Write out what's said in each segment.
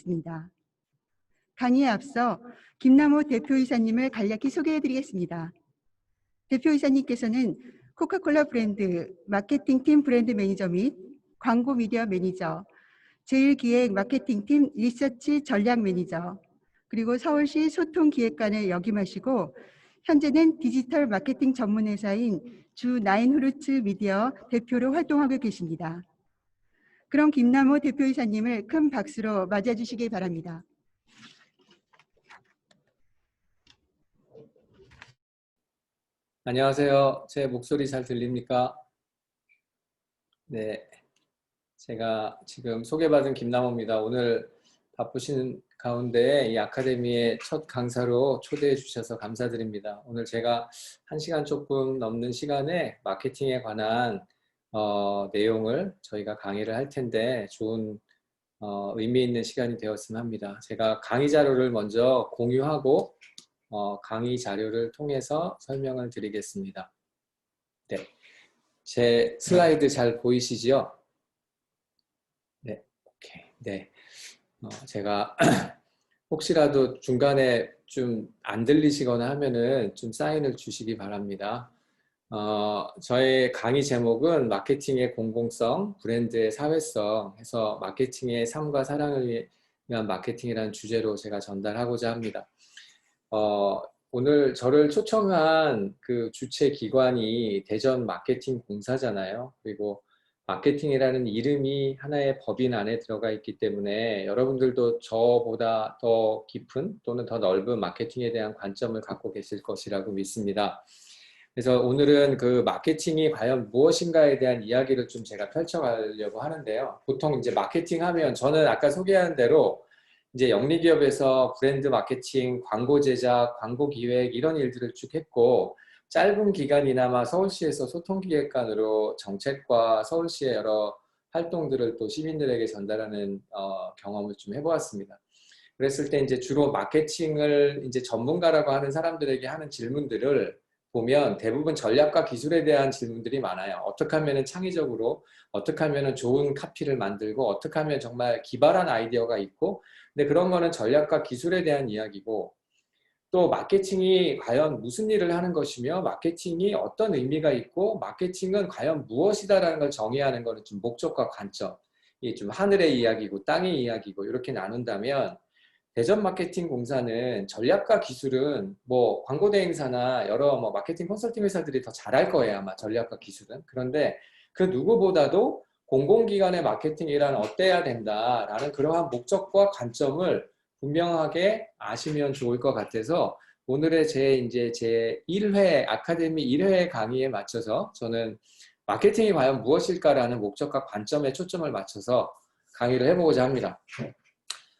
하겠습니다. 강의에 앞서 김남호 대표이사님을 간략히 소개해드리겠습니다. 대표이사님께서는 코카콜라 브랜드 마케팅팀 브랜드 매니저 및 광고 미디어 매니저, 제일기획 마케팅팀 리서치 전략 매니저, 그리고 서울시 소통기획관을 역임하시고 현재는 디지털 마케팅 전문회사인 주 나인후르츠 미디어 대표로 활동하고 계십니다. 그럼 김남호 대표이사님을 큰 박수로 맞아주시기 바랍니다. 안녕하세요. 제 목소리 잘 들립니까? 네, 제가 지금 소개받은 김남호입니다. 오늘 바쁘신 가운데 이 아카데미의 첫 강사로 초대해 주셔서 감사드립니다. 오늘 제가 1시간 조금 넘는 시간에 마케팅에 관한 내용을 저희가 강의를 할 텐데 좋은 의미 있는 시간이 되었으면 합니다. 제가 강의 자료를 먼저 공유하고 강의 자료를 통해서 설명을 드리겠습니다. 네, 제 슬라이드 잘 보이시죠? 네, 오케이. 네, 제가 혹시라도 중간에 좀 안 들리시거나 하면은 좀 사인을 주시기 바랍니다. 저의 강의 제목은 마케팅의 공공성, 브랜드의 사회성 해서 마케팅의 삶과 사랑을 위한 마케팅이라는 주제로 제가 전달하고자 합니다. 오늘 저를 초청한 그 주최 기관이 대전 마케팅 공사잖아요. 그리고 마케팅이라는 이름이 하나의 법인 안에 들어가 있기 때문에 여러분들도 저보다 더 깊은 또는 더 넓은 마케팅에 대한 관점을 갖고 계실 것이라고 믿습니다. 그래서 오늘은 그 마케팅이 과연 무엇인가에 대한 이야기를 좀 제가 펼쳐가려고 하는데요. 보통 이제 마케팅 하면 저는 아까 소개한 대로 이제 영리기업에서 브랜드 마케팅, 광고 제작, 광고 기획 이런 일들을 쭉 했고 짧은 기간이나마 서울시에서 소통기획관으로 정책과 서울시의 여러 활동들을 또 시민들에게 전달하는 경험을 좀 해보았습니다. 그랬을 때 이제 주로 마케팅을 이제 전문가라고 하는 사람들에게 하는 질문들을 보면 대부분 전략과 기술에 대한 질문들이 많아요. 어떻게 하면 창의적으로, 어떻게 하면 좋은 카피를 만들고, 어떻게 하면 정말 기발한 아이디어가 있고, 근데 그런 거는 전략과 기술에 대한 이야기고, 또 마케팅이 과연 무슨 일을 하는 것이며 마케팅이 어떤 의미가 있고 마케팅은 과연 무엇이다라는 걸 정의하는 것은 좀 목적과 관점, 이게 좀 하늘의 이야기고 땅의 이야기고 이렇게 나눈다면 대전 마케팅 공사는 전략과 기술은 뭐 광고 대행사나 여러 뭐 마케팅 컨설팅 회사들이 더 잘할 거예요, 아마 전략과 기술은. 그런데 그 누구보다도 공공기관의 마케팅이란 어때야 된다라는 그러한 목적과 관점을 분명하게 아시면 좋을 것 같아서 오늘의 제 1회 아카데미 1회 강의에 맞춰서 저는 마케팅이 과연 무엇일까라는 목적과 관점에 초점을 맞춰서 강의를 해보고자 합니다.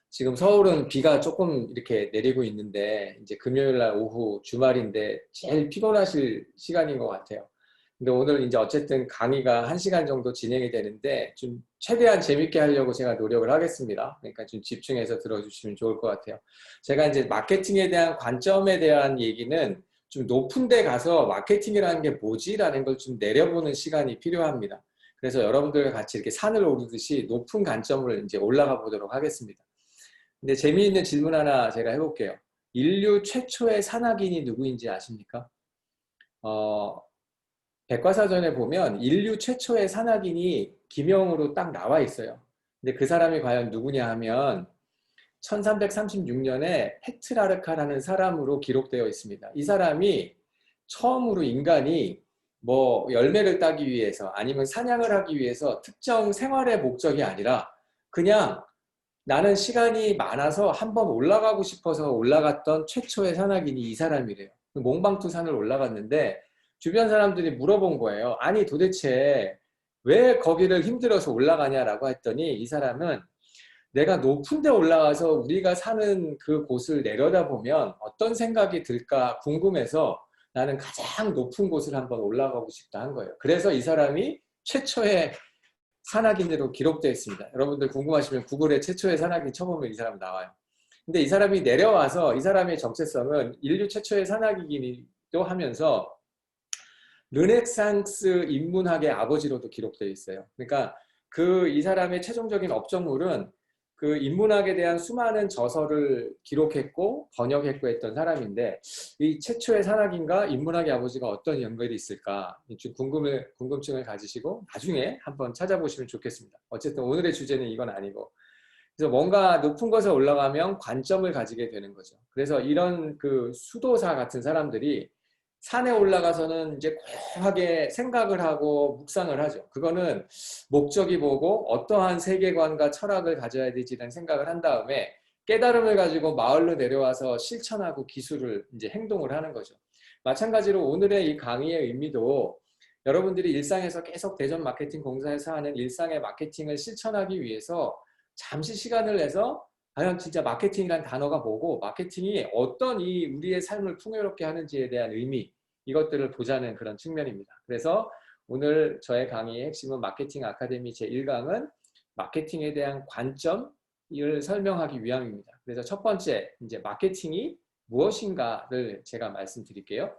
지금 서울은 비가 조금 이렇게 내리고 있는데 이제 금요일 날 오후 주말인데 제일 피곤하실 시간인 것 같아요. 근데 오늘 이제 어쨌든 강의가 1시간 정도 진행이 되는데 좀 최대한 재밌게 하려고 제가 노력을 하겠습니다. 그러니까 좀 집중해서 들어주시면 좋을 것 같아요. 제가 이제 마케팅에 대한 관점에 대한 얘기는 좀 높은 데 가서 마케팅이라는 게 뭐지라는 걸 좀 내려보는 시간이 필요합니다. 그래서 여러분들과 같이 이렇게 산을 오르듯이 높은 관점을 이제 올라가 보도록 하겠습니다. 근데 재미있는 질문 하나 제가 해볼게요. 인류 최초의 산악인이 누구인지 아십니까? 백과사전에 보면 인류 최초의 산악인이 기명으로 딱 나와 있어요. 근데 그 사람이 과연 누구냐 하면 1336년에 페트라르카라는 사람으로 기록되어 있습니다. 이 사람이 처음으로 인간이 뭐 열매를 따기 위해서 아니면 사냥을 하기 위해서 특정 생활의 목적이 아니라 그냥 나는 시간이 많아서 한번 올라가고 싶어서 올라갔던 최초의 산악인이 이 사람이래요. 몽방투산을 올라갔는데 주변 사람들이 물어본 거예요. 아니 도대체 왜 거기를 힘들어서 올라가냐라고 했더니 이 사람은 내가 높은 데 올라가서 우리가 사는 그 곳을 내려다보면 어떤 생각이 들까 궁금해서 나는 가장 높은 곳을 한번 올라가고 싶다 한 거예요. 그래서 이 사람이 최초의 산악인으로 기록되어 있습니다. 여러분들 궁금하시면 구글에 최초의 산악인 쳐보면 이 사람 나와요. 근데 이 사람이 내려와서 이 사람의 정체성은 인류 최초의 산악인이기도 하면서 르네상스 인문학의 아버지로도 기록되어 있어요. 그러니까 이 사람의 최종적인 업적물은 그 인문학에 대한 수많은 저서를 기록했고 번역했고 했던 사람인데 이 최초의 산악인과 인문학의 아버지가 어떤 연결이 있을까 좀 궁금증을 가지시고 나중에 한번 찾아보시면 좋겠습니다. 어쨌든 오늘의 주제는 이건 아니고 그래서 뭔가 높은 곳에 올라가면 관점을 가지게 되는 거죠. 그래서 이런 그 수도사 같은 사람들이 산에 올라가서는 이제 고요하게 생각을 하고 묵상을 하죠. 그거는 목적이 뭐고 어떠한 세계관과 철학을 가져야 되지라는 생각을 한 다음에 깨달음을 가지고 마을로 내려와서 실천하고 기술을 이제 행동을 하는 거죠. 마찬가지로 오늘의 이 강의의 의미도 여러분들이 일상에서 계속 대전 마케팅 공사에서 하는 일상의 마케팅을 실천하기 위해서 잠시 시간을 내서 과연 진짜 마케팅이라는 단어가 뭐고 마케팅이 어떤 이 우리의 삶을 풍요롭게 하는지에 대한 의미 이것들을 보자는 그런 측면입니다. 그래서 오늘 저의 강의의 핵심은 마케팅 아카데미 제1강은 마케팅에 대한 관점을 설명하기 위함입니다. 그래서 첫 번째 이제 마케팅이 무엇인가를 제가 말씀드릴게요.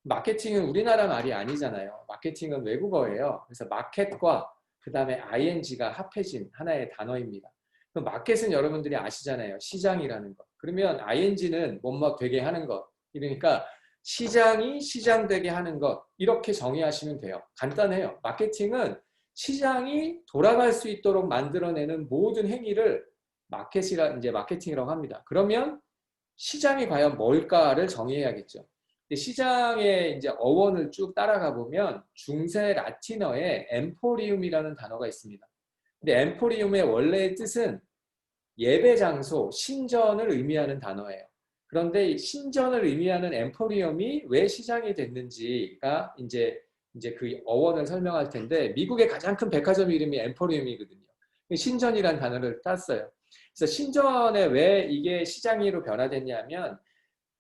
마케팅은 우리나라 말이 아니잖아요. 마케팅은 외국어예요. 그래서 마켓과 그 다음에 ing가 합해진 하나의 단어입니다. 마켓은 여러분들이 아시잖아요. 시장이라는 것. 그러면 ing는 뭐뭐 되게 하는 것. 그러니까 시장이 시장되게 하는 것. 이렇게 정의하시면 돼요. 간단해요. 마케팅은 시장이 돌아갈 수 있도록 만들어내는 모든 행위를 마케팅이라고 합니다. 그러면 시장이 과연 뭘까를 정의해야겠죠. 시장의 이제 어원을 쭉 따라가 보면 중세 라틴어에 엠포리움이라는 단어가 있습니다. 근데 엠포리움의 원래의 뜻은 예배 장소, 신전을 의미하는 단어예요. 그런데 신전을 의미하는 엠포리움이 왜 시장이 됐는지가 이제 그 어원을 설명할 텐데 미국의 가장 큰 백화점 이름이 엠포리움이거든요. 신전이라는 단어를 땄어요. 그래서 신전에 왜 이게 시장으로 변화됐냐면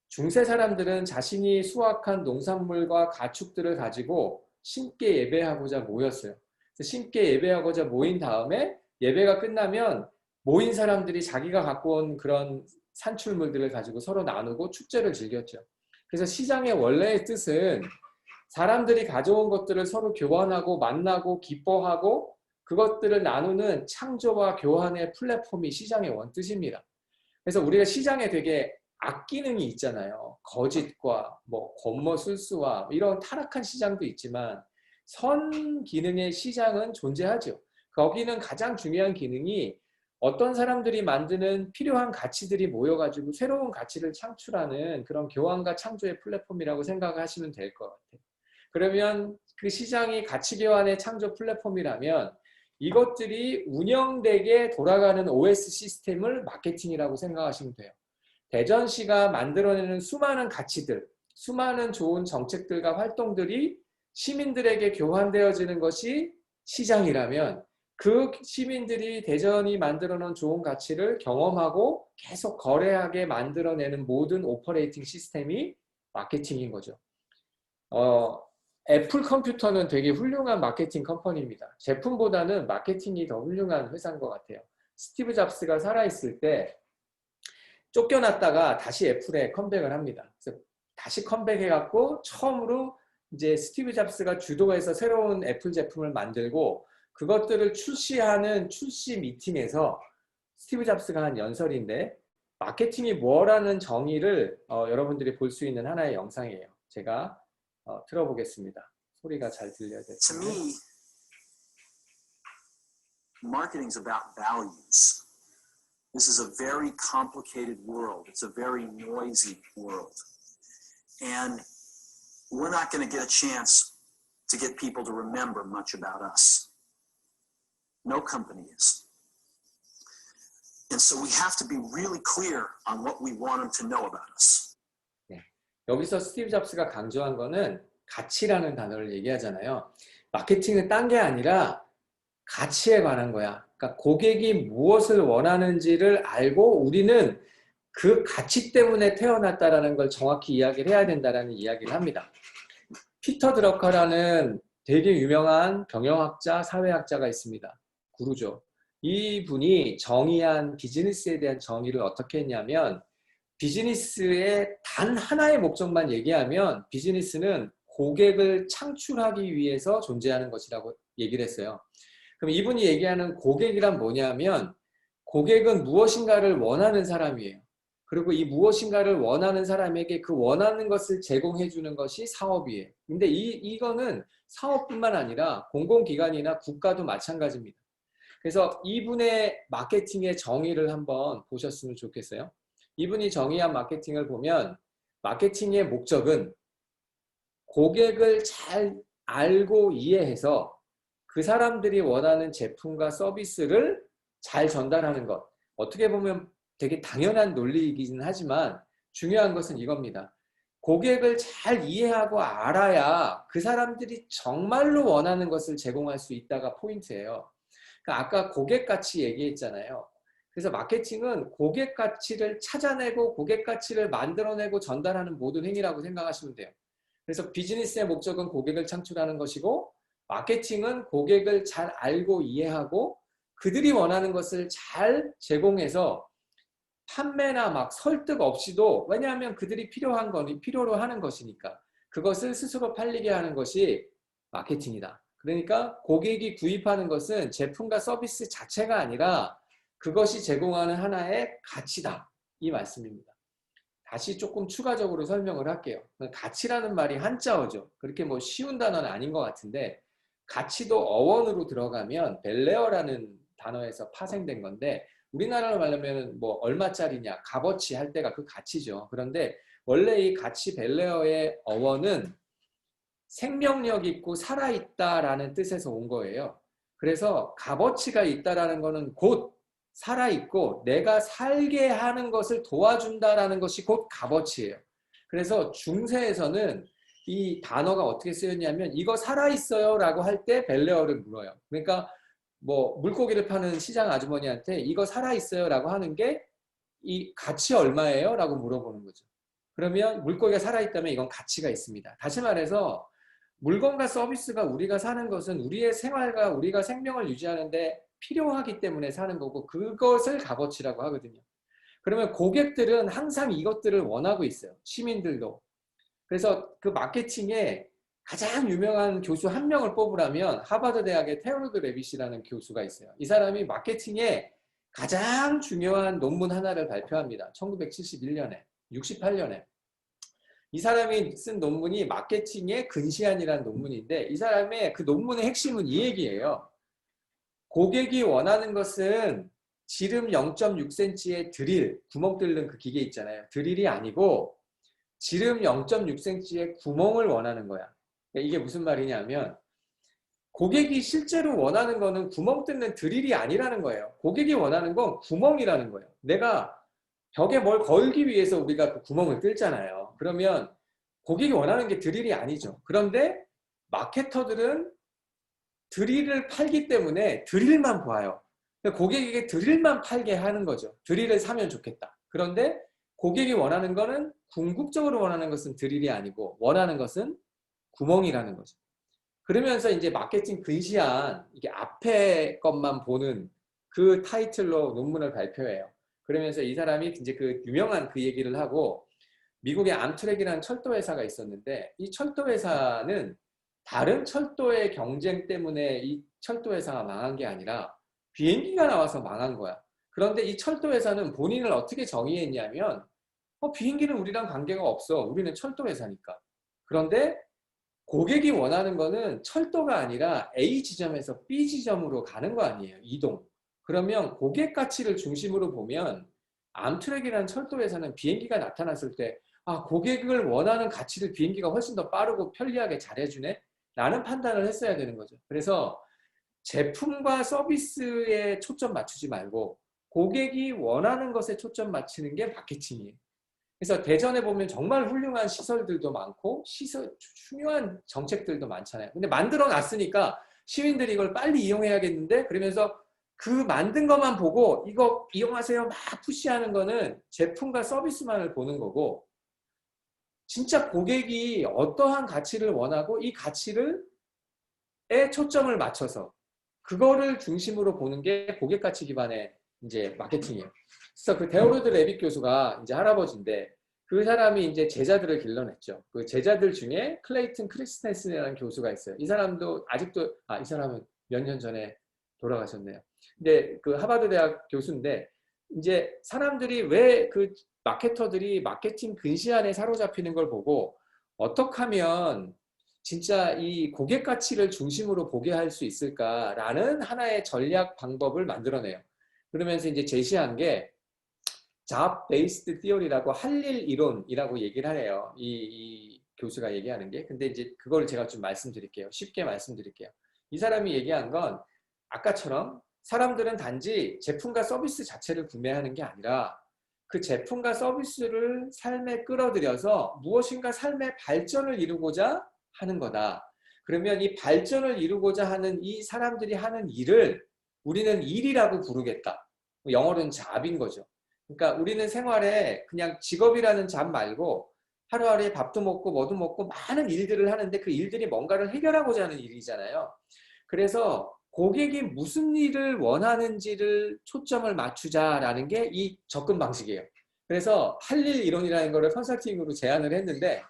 중세 사람들은 자신이 수확한 농산물과 가축들을 가지고 신께 예배하고자 모였어요. 그래서 신께 예배하고자 모인 다음에 예배가 끝나면 모인 사람들이 자기가 갖고 온 그런 산출물들을 가지고 서로 나누고 축제를 즐겼죠. 그래서 시장의 원래의 뜻은 사람들이 가져온 것들을 서로 교환하고 만나고 기뻐하고 그것들을 나누는 창조와 교환의 플랫폼이 시장의 원뜻입니다. 그래서 우리가 시장에 되게 악기능이 있잖아요. 거짓과 뭐 권모술수와 이런 타락한 시장도 있지만 선 기능의 시장은 존재하죠. 거기는 가장 중요한 기능이 어떤 사람들이 만드는 필요한 가치들이 모여가지고 새로운 가치를 창출하는 그런 교환과 창조의 플랫폼이라고 생각하시면 될 것 같아요. 그러면 그 시장이 가치 교환의 창조 플랫폼이라면 이것들이 운영되게 돌아가는 OS 시스템을 마케팅이라고 생각하시면 돼요. 대전시가 만들어내는 수많은 가치들, 수많은 좋은 정책들과 활동들이 시민들에게 교환되어지는 것이 시장이라면 그 시민들이 대전이 만들어놓은 좋은 가치를 경험하고 계속 거래하게 만들어내는 모든 오퍼레이팅 시스템이 마케팅인 거죠. 애플 컴퓨터는 되게 훌륭한 마케팅 컴퍼니입니다. 제품보다는 마케팅이 더 훌륭한 회사인 것 같아요. 스티브 잡스가 살아있을 때 쫓겨났다가 다시 애플에 컴백을 합니다. 그래서 다시 컴백해갖고 처음으로 이제 스티브 잡스가 주도해서 새로운 애플 제품을 만들고 그것들을 출시하는 출시 미팅에서 스티브 잡스가 한 연설인데 마케팅이 뭐라는 정의를 여러분들이 볼 수 있는 하나의 영상이에요. 제가 틀어보겠습니다. 소리가 잘 들려야 될 To 텐데. me, marketing is about values. This is a very complicated world. It's a very noisy world. And we're not going to get a chance to get people to remember much about us. No company is. And so we have to be really clear on what we want them to know about us. 네. 여기서 스티브 잡스가 강조한 거는 가치라는 단어를 얘기하잖아요. 마케팅은 딴 게 아니라 가치에 관한 거야. 그러니까 고객이 무엇을 원하는지를 알고 우리는 그 가치 때문에 태어났다라는 걸 정확히 이야기를 해야 된다라는 이야기를 합니다. 피터 드러커라는 되게 유명한 경영학자, 사회학자가 있습니다. 구루죠. 이분이 정의한 비즈니스에 대한 정의를 어떻게 했냐면 비즈니스의 단 하나의 목적만 얘기하면 비즈니스는 고객을 창출하기 위해서 존재하는 것이라고 얘기를 했어요. 그럼 이분이 얘기하는 고객이란 뭐냐면 고객은 무엇인가를 원하는 사람이에요. 그리고 이 무엇인가를 원하는 사람에게 그 원하는 것을 제공해 주는 것이 사업이에요. 근데 이거는 사업뿐만 아니라 공공기관이나 국가도 마찬가지입니다. 그래서 이분의 마케팅의 정의를 한번 보셨으면 좋겠어요. 이분이 정의한 마케팅을 보면 마케팅의 목적은 고객을 잘 알고 이해해서 그 사람들이 원하는 제품과 서비스를 잘 전달하는 것. 어떻게 보면 되게 당연한 논리이긴 하지만 중요한 것은 이겁니다. 고객을 잘 이해하고 알아야 그 사람들이 정말로 원하는 것을 제공할 수 있다가 포인트예요. 그러니까 아까 고객 가치 얘기했잖아요. 그래서 마케팅은 고객 가치를 찾아내고 고객 가치를 만들어내고 전달하는 모든 행위라고 생각하시면 돼요. 그래서 비즈니스의 목적은 고객을 창출하는 것이고 마케팅은 고객을 잘 알고 이해하고 그들이 원하는 것을 잘 제공해서 판매나 막 설득 없이도, 왜냐하면 그들이 필요한 거니 필요로 하는 것이니까 그것을 스스로 팔리게 하는 것이 마케팅이다. 그러니까 고객이 구입하는 것은 제품과 서비스 자체가 아니라 그것이 제공하는 하나의 가치다. 이 말씀입니다. 다시 조금 추가적으로 설명을 할게요. 가치라는 말이 한자어죠. 그렇게 뭐 쉬운 단어는 아닌 것 같은데 가치도 어원으로 들어가면 벨레어라는 단어에서 파생된 건데 우리나라로 말하면 뭐 얼마짜리냐, 값어치 할 때가 그 가치죠. 그런데 원래 이 가치 벨레어의 어원은 생명력 있고 살아있다라는 뜻에서 온 거예요. 그래서 값어치가 있다라는 거는 곧 살아있고 내가 살게 하는 것을 도와준다라는 것이 곧 값어치예요. 그래서 중세에서는 이 단어가 어떻게 쓰였냐면 이거 살아있어요 라고 할 때 벨레어를 물어요. 그러니까 뭐 물고기를 파는 시장 아주머니한테 이거 살아있어요 라고 하는 게 이 가치 얼마예요? 라고 물어보는 거죠. 그러면 물고기가 살아있다면 이건 가치가 있습니다. 다시 말해서 물건과 서비스가 우리가 사는 것은 우리의 생활과 우리가 생명을 유지하는데 필요하기 때문에 사는 거고 그것을 값어치라고 하거든요. 그러면 고객들은 항상 이것들을 원하고 있어요. 시민들도. 그래서 그 마케팅에 가장 유명한 교수 한 명을 뽑으라면 하버드 대학의 테오도르 레빗이라는 교수가 있어요. 이 사람이 마케팅에 가장 중요한 논문 하나를 발표합니다. 1971년에, 68년에. 이 사람이 쓴 논문이 마케팅의 근시안이라는 논문인데 이 사람의 그 논문의 핵심은 이 얘기예요. 고객이 원하는 것은 지름 0.6cm의 드릴, 구멍 뚫는 그 기계 있잖아요. 드릴이 아니고 지름 0.6cm의 구멍을 원하는 거야. 이게 무슨 말이냐면 고객이 실제로 원하는 거는 구멍 뚫는 드릴이 아니라는 거예요. 고객이 원하는 건 구멍이라는 거예요. 내가 벽에 뭘 걸기 위해서 우리가 그 구멍을 뚫잖아요. 그러면 고객이 원하는 게 드릴이 아니죠. 그런데 마케터들은 드릴을 팔기 때문에 드릴만 봐요. 고객에게 드릴만 팔게 하는 거죠. 드릴을 사면 좋겠다. 그런데 고객이 원하는 거는 궁극적으로 원하는 것은 드릴이 아니고 원하는 것은 구멍이라는 거죠. 그러면서 이제 마케팅 근시안, 이게 앞에 것만 보는 그 타이틀로 논문을 발표해요. 그러면서 이 사람이 이제 그 유명한 그 얘기를 하고 미국의 암트랙이라는 철도 회사가 있었는데 이 철도 회사는 다른 철도의 경쟁 때문에 이 철도 회사가 망한 게 아니라 비행기가 나와서 망한 거야. 그런데 이 철도 회사는 본인을 어떻게 정의했냐면 비행기는 우리랑 관계가 없어. 우리는 철도 회사니까. 그런데 고객이 원하는 거는 철도가 아니라 A 지점에서 B 지점으로 가는 거 아니에요. 이동. 그러면 고객 가치를 중심으로 보면 암트랙이라는 철도 회사는 비행기가 나타났을 때 고객을 원하는 가치를 비행기가 훨씬 더 빠르고 편리하게 잘해주네? 라는 판단을 했어야 되는 거죠. 그래서 제품과 서비스에 초점 맞추지 말고 고객이 원하는 것에 초점 맞추는 게 마케팅이에요. 그래서 대전에 보면 정말 훌륭한 시설들도 많고 중요한 정책들도 많잖아요. 근데 만들어 놨으니까 시민들이 이걸 빨리 이용해야겠는데 그러면서 그 만든 것만 보고 이거 이용하세요 막 푸시하는 거는 제품과 서비스만을 보는 거고 진짜 고객이 어떠한 가치를 원하고 이 가치를 초점을 맞춰서 그거를 중심으로 보는 게 고객 가치 기반의 이제 마케팅이에요. 그래서 그 데오로드 레빗 교수가 이제 할아버지인데 그 사람이 이제 제자들을 길러냈죠. 그 제자들 중에 클레이튼 크리스텐슨이라는 교수가 있어요. 이 사람도 아직도 이 사람은 몇 년 전에 돌아가셨네요. 근데 그 하버드 대학 교수인데 이제 사람들이 왜 그 마케터들이 마케팅 근시안에 사로잡히는 걸 보고 어떻게 하면 진짜 이 고객 가치를 중심으로 보게 할 수 있을까라는 하나의 전략 방법을 만들어내요. 그러면서 이제 제시한 게 job based theory라고 할 일 이론이라고 얘기를 하네요. 이 교수가 얘기하는 게. 근데 이제 그걸 제가 좀 말씀드릴게요. 쉽게 말씀드릴게요. 이 사람이 얘기한 건 아까처럼 사람들은 단지 제품과 서비스 자체를 구매하는 게 아니라 그 제품과 서비스를 삶에 끌어들여서 무엇인가 삶의 발전을 이루고자 하는 거다. 그러면 이 발전을 이루고자 하는 이 사람들이 하는 일을 우리는 일이라고 부르겠다. 영어로는 잡인 거죠. 그러니까 우리는 생활에 그냥 직업이라는 잡 말고 하루하루에 밥도 먹고 뭐도 먹고 많은 일들을 하는데 그 일들이 뭔가를 해결하고자 하는 일이잖아요. 그래서 고객이 무슨 일을 원하는지를 초점을 맞추자라는 게 이 접근 방식이에요. 그래서 할 일 이론이라는 거를 컨설팅으로 제안을 했는데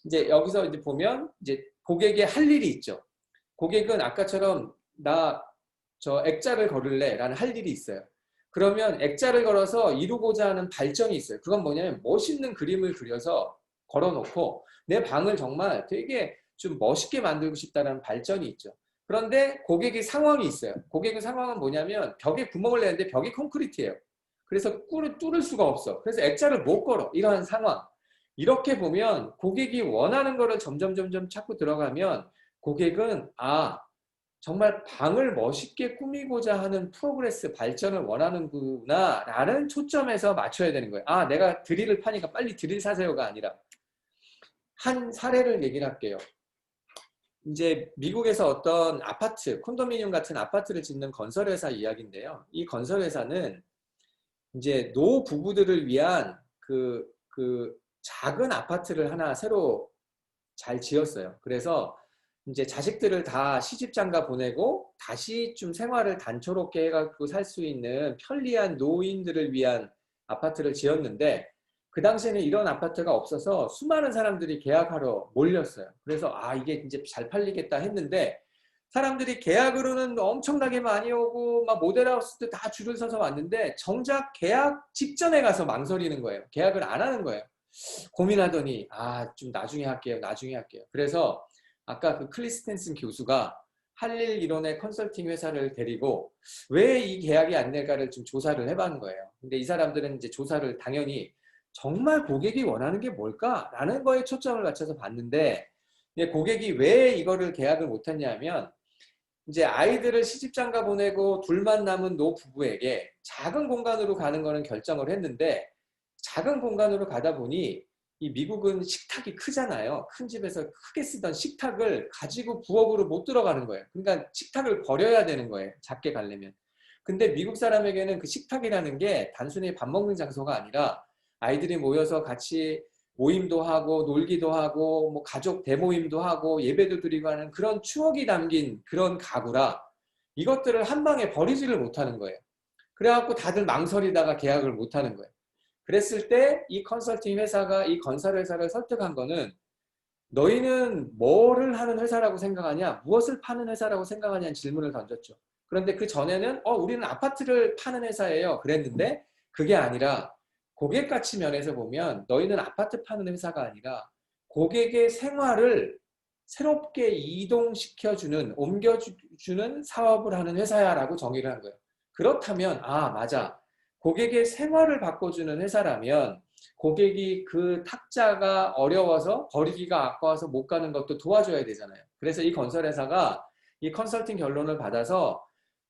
이제 여기서 이제 보면 이제 고객의 할 일이 있죠. 고객은 아까처럼 나 저 액자를 걸을래 라는 할 일이 있어요. 그러면 액자를 걸어서 이루고자 하는 발전이 있어요. 그건 뭐냐면 멋있는 그림을 그려서 걸어놓고 내 방을 정말 되게 좀 멋있게 만들고 싶다는 발전이 있죠. 그런데 고객의 상황이 있어요. 고객의 상황은 뭐냐면 벽에 구멍을 내는데 벽이 콘크리트예요. 그래서 뚫을 수가 없어. 그래서 액자를 못 걸어. 이러한 상황. 이렇게 보면 고객이 원하는 거를 점점 찾고 들어가면 고객은 정말 방을 멋있게 꾸미고자 하는 프로그레스, 발전을 원하는구나 라는 초점에서 맞춰야 되는 거예요. 내가 드릴을 파니까 빨리 드릴 사세요가 아니라 한 사례를 얘기를 할게요. 이제 미국에서 어떤 아파트, 콘도미니엄 같은 아파트를 짓는 건설회사 이야기인데요. 이 건설회사는 이제 노 부부들을 위한 그 작은 아파트를 하나 새로 잘 지었어요. 그래서 이제 자식들을 다 시집장가 보내고 다시 좀 생활을 단초롭게 해갖고 살 수 있는 편리한 노인들을 위한 아파트를 지었는데 그 당시에는 이런 아파트가 없어서 수많은 사람들이 계약하러 몰렸어요. 그래서 이게 이제 잘 팔리겠다 했는데 사람들이 계약으로는 엄청나게 많이 오고 막 모델하우스도 다 줄을 서서 왔는데 정작 계약 직전에 가서 망설이는 거예요. 계약을 안 하는 거예요. 고민하더니 좀 나중에 할게요. 그래서 아까 그 클리스텐슨 교수가 할 일 이론의 컨설팅 회사를 데리고 왜 이 계약이 안 될까를 좀 조사를 해본 거예요. 근데 이 사람들은 이제 조사를 당연히 정말 고객이 원하는 게 뭘까라는 거에 초점을 맞춰서 봤는데 고객이 왜 이거를 계약을 못했냐면 이제 아이들을 시집장가 보내고 둘만 남은 노 부부에게 작은 공간으로 가는 거는 결정을 했는데 작은 공간으로 가다 보니 이 미국은 식탁이 크잖아요. 큰 집에서 크게 쓰던 식탁을 가지고 부엌으로 못 들어가는 거예요. 그러니까 식탁을 버려야 되는 거예요. 작게 가려면. 근데 미국 사람에게는 그 식탁이라는 게 단순히 밥 먹는 장소가 아니라 아이들이 모여서 같이 모임도 하고 놀기도 하고 뭐 가족 대모임도 하고 예배도 드리고 하는 그런 추억이 담긴 그런 가구라 이것들을 한 방에 버리지를 못하는 거예요. 그래갖고 다들 망설이다가 계약을 못하는 거예요. 그랬을 때 이 컨설팅 회사가 이 건설 회사를 설득한 거는 너희는 뭐를 하는 회사라고 생각하냐? 무엇을 파는 회사라고 생각하냐는 질문을 던졌죠. 그런데 그 전에는 우리는 아파트를 파는 회사예요. 그랬는데 그게 아니라 고객 가치 면에서 보면 너희는 아파트 파는 회사가 아니라 고객의 생활을 새롭게 이동시켜주는, 옮겨주는 사업을 하는 회사야 라고 정의를 한 거예요. 그렇다면 맞아. 고객의 생활을 바꿔주는 회사라면 고객이 그 탁자가 어려워서 버리기가 아까워서 못 가는 것도 도와줘야 되잖아요. 그래서 이 건설회사가 이 컨설팅 결론을 받아서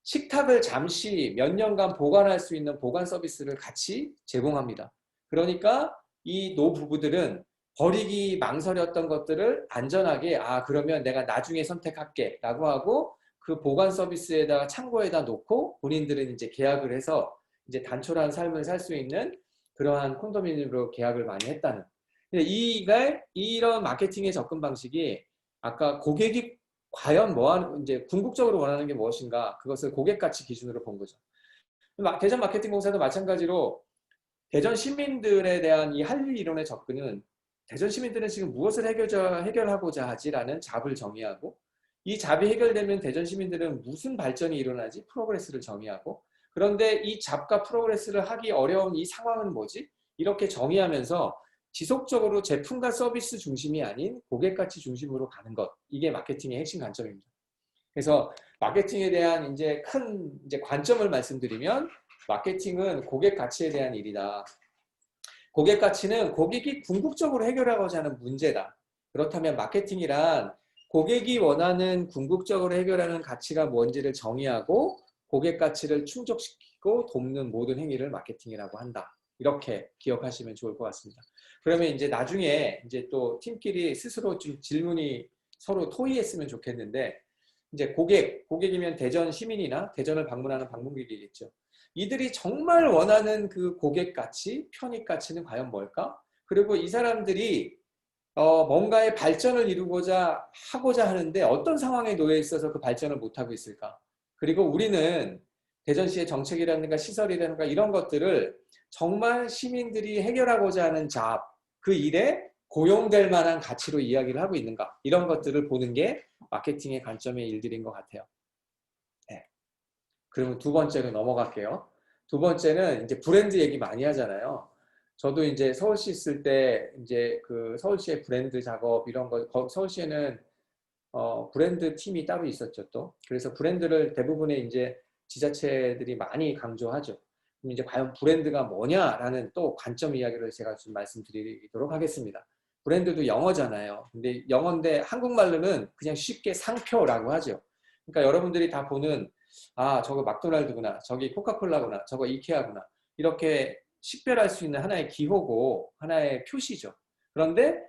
식탁을 잠시 몇 년간 보관할 수 있는 보관 서비스를 같이 제공합니다. 그러니까 이 노부부들은 버리기 망설였던 것들을 안전하게 그러면 내가 나중에 선택할게 라고 하고 그 보관 서비스에다가 창고에다 놓고 본인들은 이제 계약을 해서 이제 단촐한 삶을 살 수 있는 그러한 콘도미니엄으로 계약을 많이 했다는. 이런 마케팅의 접근 방식이 아까 고객이 과연 이제 궁극적으로 원하는 게 무엇인가 그것을 고객 가치 기준으로 본 거죠. 대전 마케팅 공사도 마찬가지로 대전 시민들에 대한 이 할 일 이론의 접근은 대전 시민들은 지금 무엇을 해결하고자 하지라는 잡을 정의하고 이 잡이 해결되면 대전 시민들은 무슨 발전이 일어나지? 프로그레스를 정의하고. 그런데 이 잡과 프로그레스를 하기 어려운 이 상황은 뭐지? 이렇게 정의하면서 지속적으로 제품과 서비스 중심이 아닌 고객 가치 중심으로 가는 것. 이게 마케팅의 핵심 관점입니다. 그래서 마케팅에 대한 이제 큰 관점을 말씀드리면 마케팅은 고객 가치에 대한 일이다. 고객 가치는 고객이 궁극적으로 해결하고자 하는 문제다. 그렇다면 마케팅이란 고객이 원하는 궁극적으로 해결하는 가치가 뭔지를 정의하고 고객 가치를 충족시키고 돕는 모든 행위를 마케팅이라고 한다. 이렇게 기억하시면 좋을 것 같습니다. 그러면 이제 나중에 이제 또 팀끼리 스스로 좀 질문이 서로 토의했으면 좋겠는데, 이제 고객이면 대전 시민이나 대전을 방문하는 방문객이겠죠. 이들이 정말 원하는 그 고객 가치, 편익 가치는 과연 뭘까? 그리고 이 사람들이 뭔가의 발전을 이루고자 하고자 하는데 어떤 상황에 놓여 있어서 그 발전을 못하고 있을까? 그리고 우리는 대전시의 정책이라든가 시설이라든가 이런 것들을 정말 시민들이 해결하고자 하는 그 일에 고용될 만한 가치로 이야기를 하고 있는가? 이런 것들을 보는 게 마케팅의 관점의 일들인 것 같아요. 네. 그러면 두 번째로 넘어갈게요. 두 번째는 이제 브랜드 얘기 많이 하잖아요. 저도 이제 서울시 있을 때 이제 그 서울시의 브랜드 작업 이런 거, 서울시에는 브랜드 팀이 따로 있었죠 또. 그래서 브랜드를 대부분의 이제 지자체들이 많이 강조하죠. 그럼 이제 과연 브랜드가 뭐냐라는 또 관점 이야기를 제가 좀 말씀드리도록 하겠습니다. 브랜드도 영어잖아요. 근데 영어인데 한국말로는 그냥 쉽게 상표라고 하죠. 그러니까 여러분들이 다 보는 저거 막도날드구나, 저기 코카콜라구나, 저거 이케아구나 이렇게 식별할 수 있는 하나의 기호고 하나의 표시죠. 그런데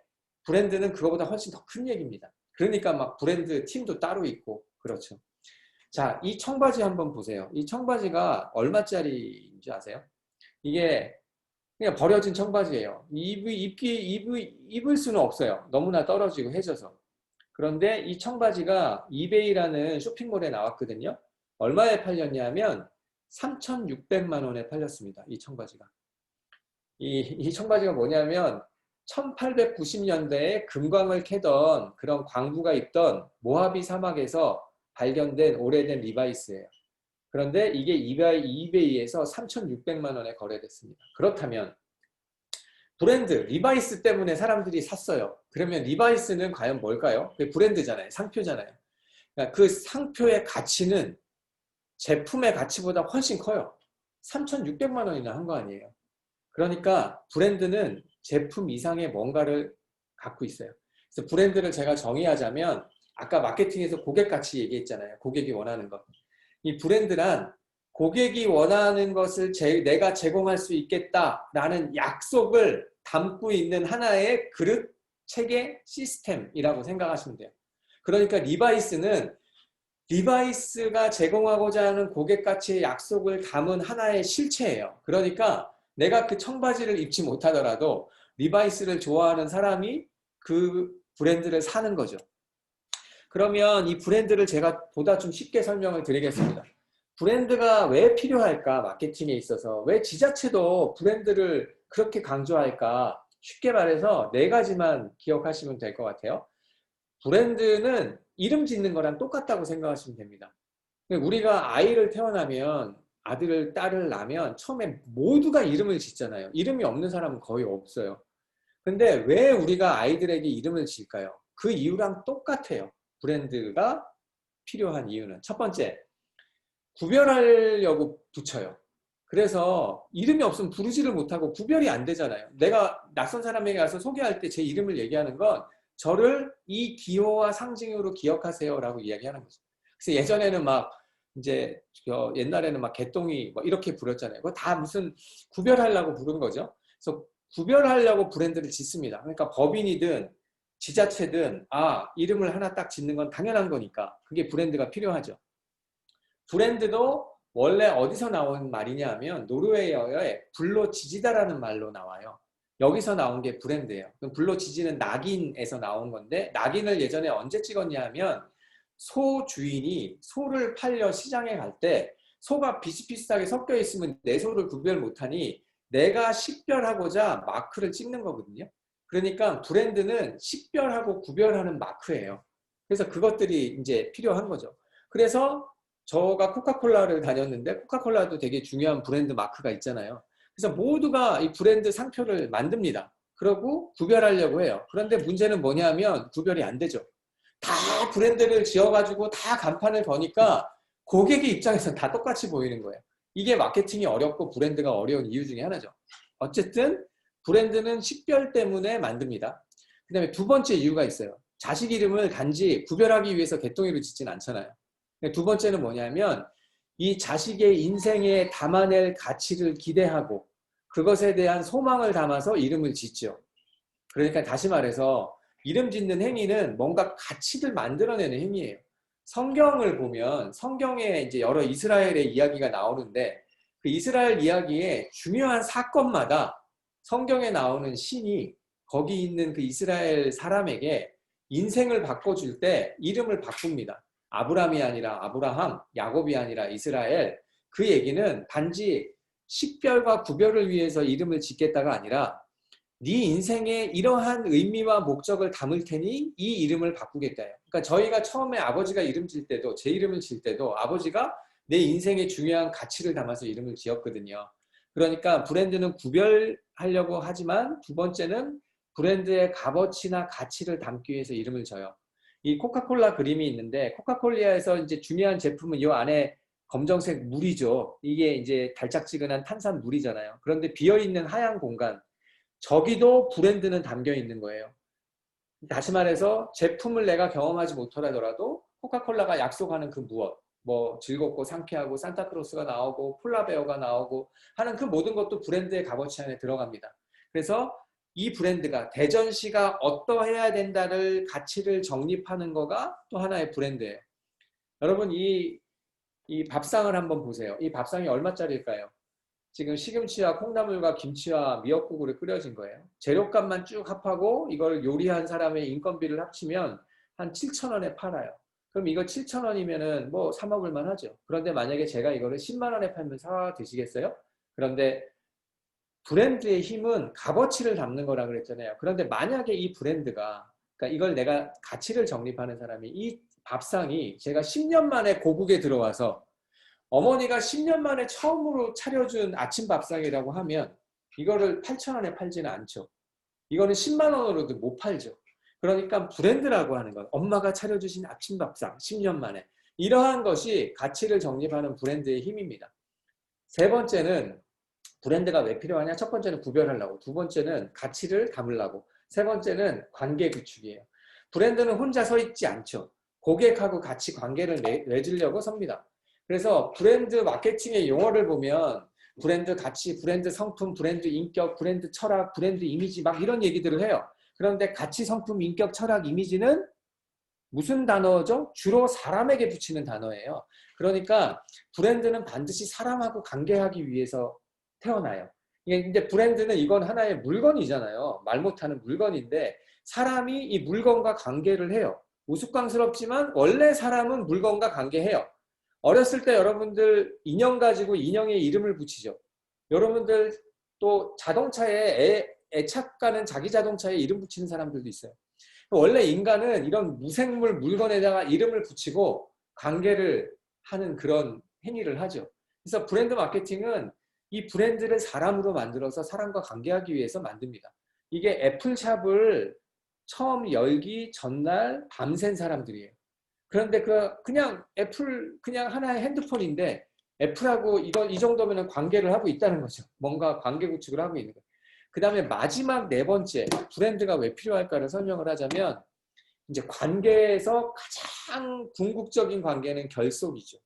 브랜드는 그거보다 훨씬 더 큰 얘기입니다. 그러니까 막 브랜드 팀도 따로 있고 그렇죠. 자, 이 청바지 한번 보세요. 이 청바지가 얼마짜리인지 아세요? 이게 그냥 버려진 청바지예요. 입을 수는 없어요. 너무나 떨어지고 해져서. 그런데 이 청바지가 이베이라는 쇼핑몰에 나왔거든요. 얼마에 팔렸냐면 3,600만 원에 팔렸습니다. 이 청바지가. 이 청바지가 뭐냐면 1890년대에 금광을 캐던 그런 광부가 입던 모하비 사막에서 발견된 오래된 리바이스예요. 그런데 이게 이베이에서 3,600만 원에 거래됐습니다. 그렇다면 브랜드, 리바이스 때문에 사람들이 샀어요. 그러면 리바이스는 과연 뭘까요? 그게 브랜드잖아요. 상표잖아요. 그러니까 그 상표의 가치는 제품의 가치보다 훨씬 커요. 3,600만 원이나 한 거 아니에요. 그러니까 브랜드는 제품 이상의 뭔가를 갖고 있어요. 그래서 브랜드를 제가 정의하자면 아까 마케팅에서 고객 가치 얘기했잖아요. 고객이 원하는 것. 이 브랜드란 고객이 원하는 것을 내가 제공할 수 있겠다라는 약속을 담고 있는 하나의 그릇, 체계, 시스템이라고 생각하시면 돼요. 그러니까 리바이스가 제공하고자 하는 고객 가치의 약속을 담은 하나의 실체예요. 그러니까 내가 그 청바지를 입지 못하더라도 리바이스를 좋아하는 사람이 그 브랜드를 사는 거죠. 그러면 이 브랜드를 제가 보다 좀 쉽게 설명을 드리겠습니다. 브랜드가 왜 필요할까? 마케팅에 있어서. 왜 지자체도 브랜드를 그렇게 강조할까? 쉽게 말해서 네 가지만 기억하시면 될 것 같아요. 브랜드는 이름 짓는 거랑 똑같다고 생각하시면 됩니다. 우리가 아이를 태어나면 아들을 딸을 낳으면 처음에 모두가 이름을 짓잖아요. 이름이 없는 사람은 거의 없어요. 근데 왜 우리가 아이들에게 이름을 지을까요? 그 이유랑 똑같아요. 브랜드가 필요한 이유는. 첫 번째, 구별하려고 붙여요. 그래서 이름이 없으면 부르지를 못하고 구별이 안 되잖아요. 내가 낯선 사람에게 가서 소개할 때 제 이름을 얘기하는 건 저를 이 기호와 상징으로 기억하세요 라고 이야기하는 거죠. 그래서 예전에는 막 이제 옛날에는 막 개똥이 뭐 이렇게 부렸잖아요. 그거 다 무슨 구별하려고 부른 거죠. 그래서 구별하려고 브랜드를 짓습니다. 그러니까 법인이든 지자체든 이름을 하나 딱 짓는 건 당연한 거니까 그게 브랜드가 필요하죠. 브랜드도 원래 어디서 나온 말이냐 하면 노르웨이어의 불로지지다라는 말로 나와요. 여기서 나온 게 브랜드예요. 그럼 불로지지는 낙인에서 나온 건데 낙인을 예전에 언제 찍었냐 하면 소 주인이 소를 팔려 시장에 갈 때 소가 비슷비슷하게 섞여 있으면 내 소를 구별 못하니 내가 식별하고자 마크를 찍는 거거든요. 그러니까 브랜드는 식별하고 구별하는 마크예요. 그래서 그것들이 이제 필요한 거죠. 그래서 저가 코카콜라를 다녔는데 코카콜라도 되게 중요한 브랜드 마크가 있잖아요. 그래서 모두가 이 브랜드 상표를 만듭니다. 그러고 구별하려고 해요. 그런데 문제는 뭐냐면 구별이 안 되죠. 다 브랜드를 지어가지고 다 간판을 거니까 고객의 입장에서 다 똑같이 보이는 거예요. 이게 마케팅이 어렵고 브랜드가 어려운 이유 중에 하나죠. 어쨌든 브랜드는 식별 때문에 만듭니다. 그 다음에 두 번째 이유가 있어요. 자식 이름을 단지 구별하기 위해서 개똥이로 짓진 않잖아요. 두 번째는 뭐냐면 이 자식의 인생에 담아낼 가치를 기대하고 그것에 대한 소망을 담아서 이름을 짓죠. 그러니까 다시 말해서 이름 짓는 행위는 뭔가 가치를 만들어내는 행위예요. 성경을 보면 성경에 이제 여러 이스라엘의 이야기가 나오는데 그 이스라엘 이야기의 중요한 사건마다 성경에 나오는 신이 거기 있는 그 이스라엘 사람에게 인생을 바꿔줄 때 이름을 바꿉니다. 아브람이 아니라 아브라함, 야곱이 아니라 이스라엘. 그 얘기는 단지 식별과 구별을 위해서 이름을 짓겠다가 아니라 네 인생에 이러한 의미와 목적을 담을 테니 이 이름을 바꾸겠다요. 그러니까 저희가 처음에 아버지가 이름 질 때도 제 이름을 질 때도 아버지가 내 인생에 중요한 가치를 담아서 이름을 지었거든요. 그러니까 브랜드는 구별하려고 하지만 두 번째는 브랜드의 값어치나 가치를 담기 위해서 이름을 져요. 이 코카콜라 그림이 있는데 코카콜라에서 이제 중요한 제품은 이 안에 검정색 물이죠. 이게 이제 달짝지근한 탄산 물이잖아요. 그런데 비어있는 하얀 공간, 저기도 브랜드는 담겨 있는 거예요. 다시 말해서 제품을 내가 경험하지 못하더라도 코카콜라가 약속하는 그 무엇, 뭐 즐겁고 상쾌하고 산타크로스가 나오고 폴라베어가 나오고 하는 그 모든 것도 브랜드의 값어치 안에 들어갑니다. 그래서 이 브랜드가 대전시가 어떠해야 된다를 가치를 정립하는 거가 또 하나의 브랜드예요. 여러분 이 밥상을 한번 보세요. 이 밥상이 얼마짜리일까요? 지금 시금치와 콩나물과 김치와 미역국으로 끓여진 거예요. 재료값만 쭉 합하고 이걸 요리한 사람의 인건비를 합치면 한 7,000원에 팔아요. 그럼 이거 7,000원이면은 뭐 사 먹을 만하죠. 그런데 만약에 제가 이거를 10만 원에 팔면 사 드시겠어요? 그런데 브랜드의 힘은 값어치를 담는 거라 그랬잖아요. 그런데 만약에 이 브랜드가, 그러니까 이걸 내가 가치를 정립하는 사람이 이 밥상이 제가 10년 만에 고국에 들어와서 어머니가 10년 만에 처음으로 차려준 아침 밥상이라고 하면 이거를 8,000원에 팔지는 않죠. 이거는 10만 원으로도 못 팔죠. 그러니까 브랜드라고 하는 건 엄마가 차려주신 아침 밥상 10년 만에 이러한 것이 가치를 정립하는 브랜드의 힘입니다. 세 번째는 브랜드가 왜 필요하냐? 첫 번째는 구별하려고, 두 번째는 가치를 담으려고, 세 번째는 관계 구축이에요. 브랜드는 혼자 서 있지 않죠. 고객하고 같이 관계를 맺으려고 섭니다. 그래서 브랜드 마케팅의 용어를 보면 브랜드 가치, 브랜드 성품, 브랜드 인격, 브랜드 철학, 브랜드 이미지 막 이런 얘기들을 해요. 그런데 가치, 성품, 인격, 철학, 이미지는 무슨 단어죠? 주로 사람에게 붙이는 단어예요. 그러니까 브랜드는 반드시 사람하고 관계하기 위해서 태어나요. 이제 브랜드는 이건 하나의 물건이잖아요. 말 못하는 물건인데 사람이 이 물건과 관계를 해요. 우스꽝스럽지만 원래 사람은 물건과 관계해요. 어렸을 때 여러분들 인형 가지고 인형에 이름을 붙이죠. 여러분들 또 자동차에 애착 가는 자기 자동차에 이름 붙이는 사람들도 있어요. 원래 인간은 이런 무생물 물건에다가 이름을 붙이고 관계를 하는 그런 행위를 하죠. 그래서 브랜드 마케팅은 이 브랜드를 사람으로 만들어서 사람과 관계하기 위해서 만듭니다. 이게 애플샵을 처음 열기 전날 밤샌 사람들이에요. 그런데 그냥 애플 그냥 하나의 핸드폰인데 애플하고 이 정도면 관계를 하고 있다는 거죠. 뭔가 관계 구축을 하고 있는 거예요. 그 다음에 마지막 네 번째 브랜드가 왜 필요할까를 설명을 하자면 이제 관계에서 가장 궁극적인 관계는 결속이죠.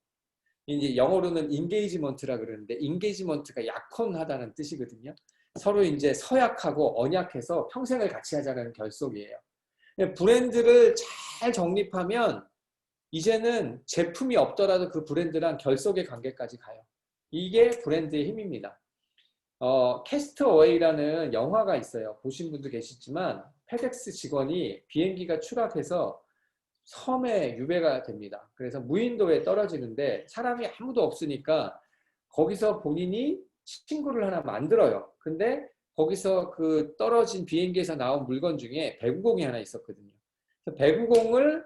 이제 영어로는 인게이지먼트라 그러는데 인게이지먼트가 약혼하다는 뜻이거든요. 서로 이제 서약하고 언약해서 평생을 같이 하자는 결속이에요. 브랜드를 잘 정립하면 이제는 제품이 없더라도 그 브랜드랑 결속의 관계까지 가요. 이게 브랜드의 힘입니다. 캐스트어웨이라는 영화가 있어요. 보신 분도 계시지만 페덱스 직원이 비행기가 추락해서 섬에 유배가 됩니다. 그래서 무인도에 떨어지는데 사람이 아무도 없으니까 거기서 본인이 친구를 하나 만들어요. 근데 거기서 그 떨어진 비행기에서 나온 물건 중에 배구공이 하나 있었거든요. 그래서 배구공을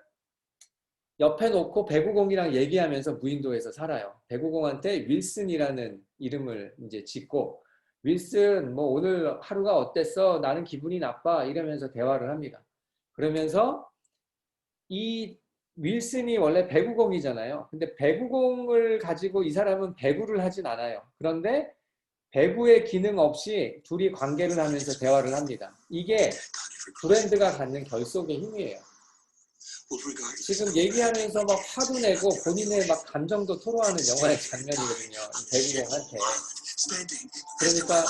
옆에 놓고 배구공이랑 얘기하면서 무인도에서 살아요. 배구공한테 윌슨이라는 이름을 이제 짓고 윌슨 뭐 오늘 하루가 어땠어? 나는 기분이 나빠 이러면서 대화를 합니다. 그러면서 이 윌슨이 원래 배구공이잖아요. 근데 배구공을 가지고 이 사람은 배구를 하진 않아요. 그런데 배구의 기능 없이 둘이 관계를 하면서 대화를 합니다. 이게 브랜드가 갖는 결속의 힘이에요. 지금 얘기하면서 막 화도 내고 본인의 막 감정도 토로하는 영화의 장면이거든요. 이 배구공한테. 그러니까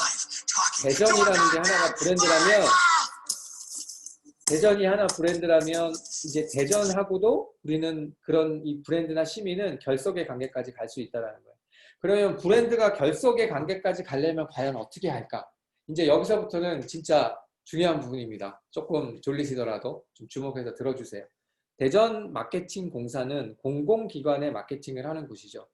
대전이라는 게 하나가 브랜드라면 대전이 하나 브랜드라면 이제 대전하고도 우리는 그런 이 브랜드나 시민은 결속의 관계까지 갈 수 있다는 거예요. 그러면 브랜드가 결속의 관계까지 가려면 과연 어떻게 할까? 이제 여기서부터는 진짜 중요한 부분입니다. 조금 졸리시더라도 좀 주목해서 들어주세요. 대전 마케팅 공사는 공공기관의 마케팅을 하는 곳이죠.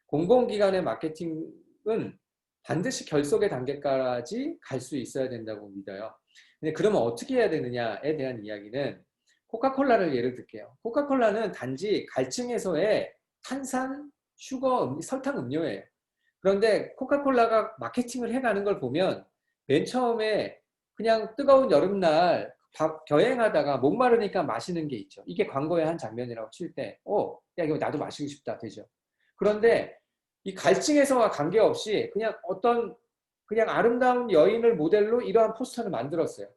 공공기관의 마케팅은 반드시 결속의 단계까지 갈 수 있어야 된다고 믿어요. 근데 그러면 어떻게 해야 되느냐에 대한 이야기는 코카콜라를 예를 들게요. 코카콜라는 단지 갈증해소의 탄산, 슈거, 설탕 음료예요. 그런데 코카콜라가 마케팅을 해가는 걸 보면 맨 처음에 그냥 뜨거운 여름날 여행하다가 목마르니까 마시는 게 있죠. 이게 광고의 한 장면이라고 칠 때, 야, 이거 나도 마시고 싶다 되죠. 그런데 이 갈증해소와 관계없이 그냥 아름다운 여인을 모델로 이러한 포스터를 만들었어요.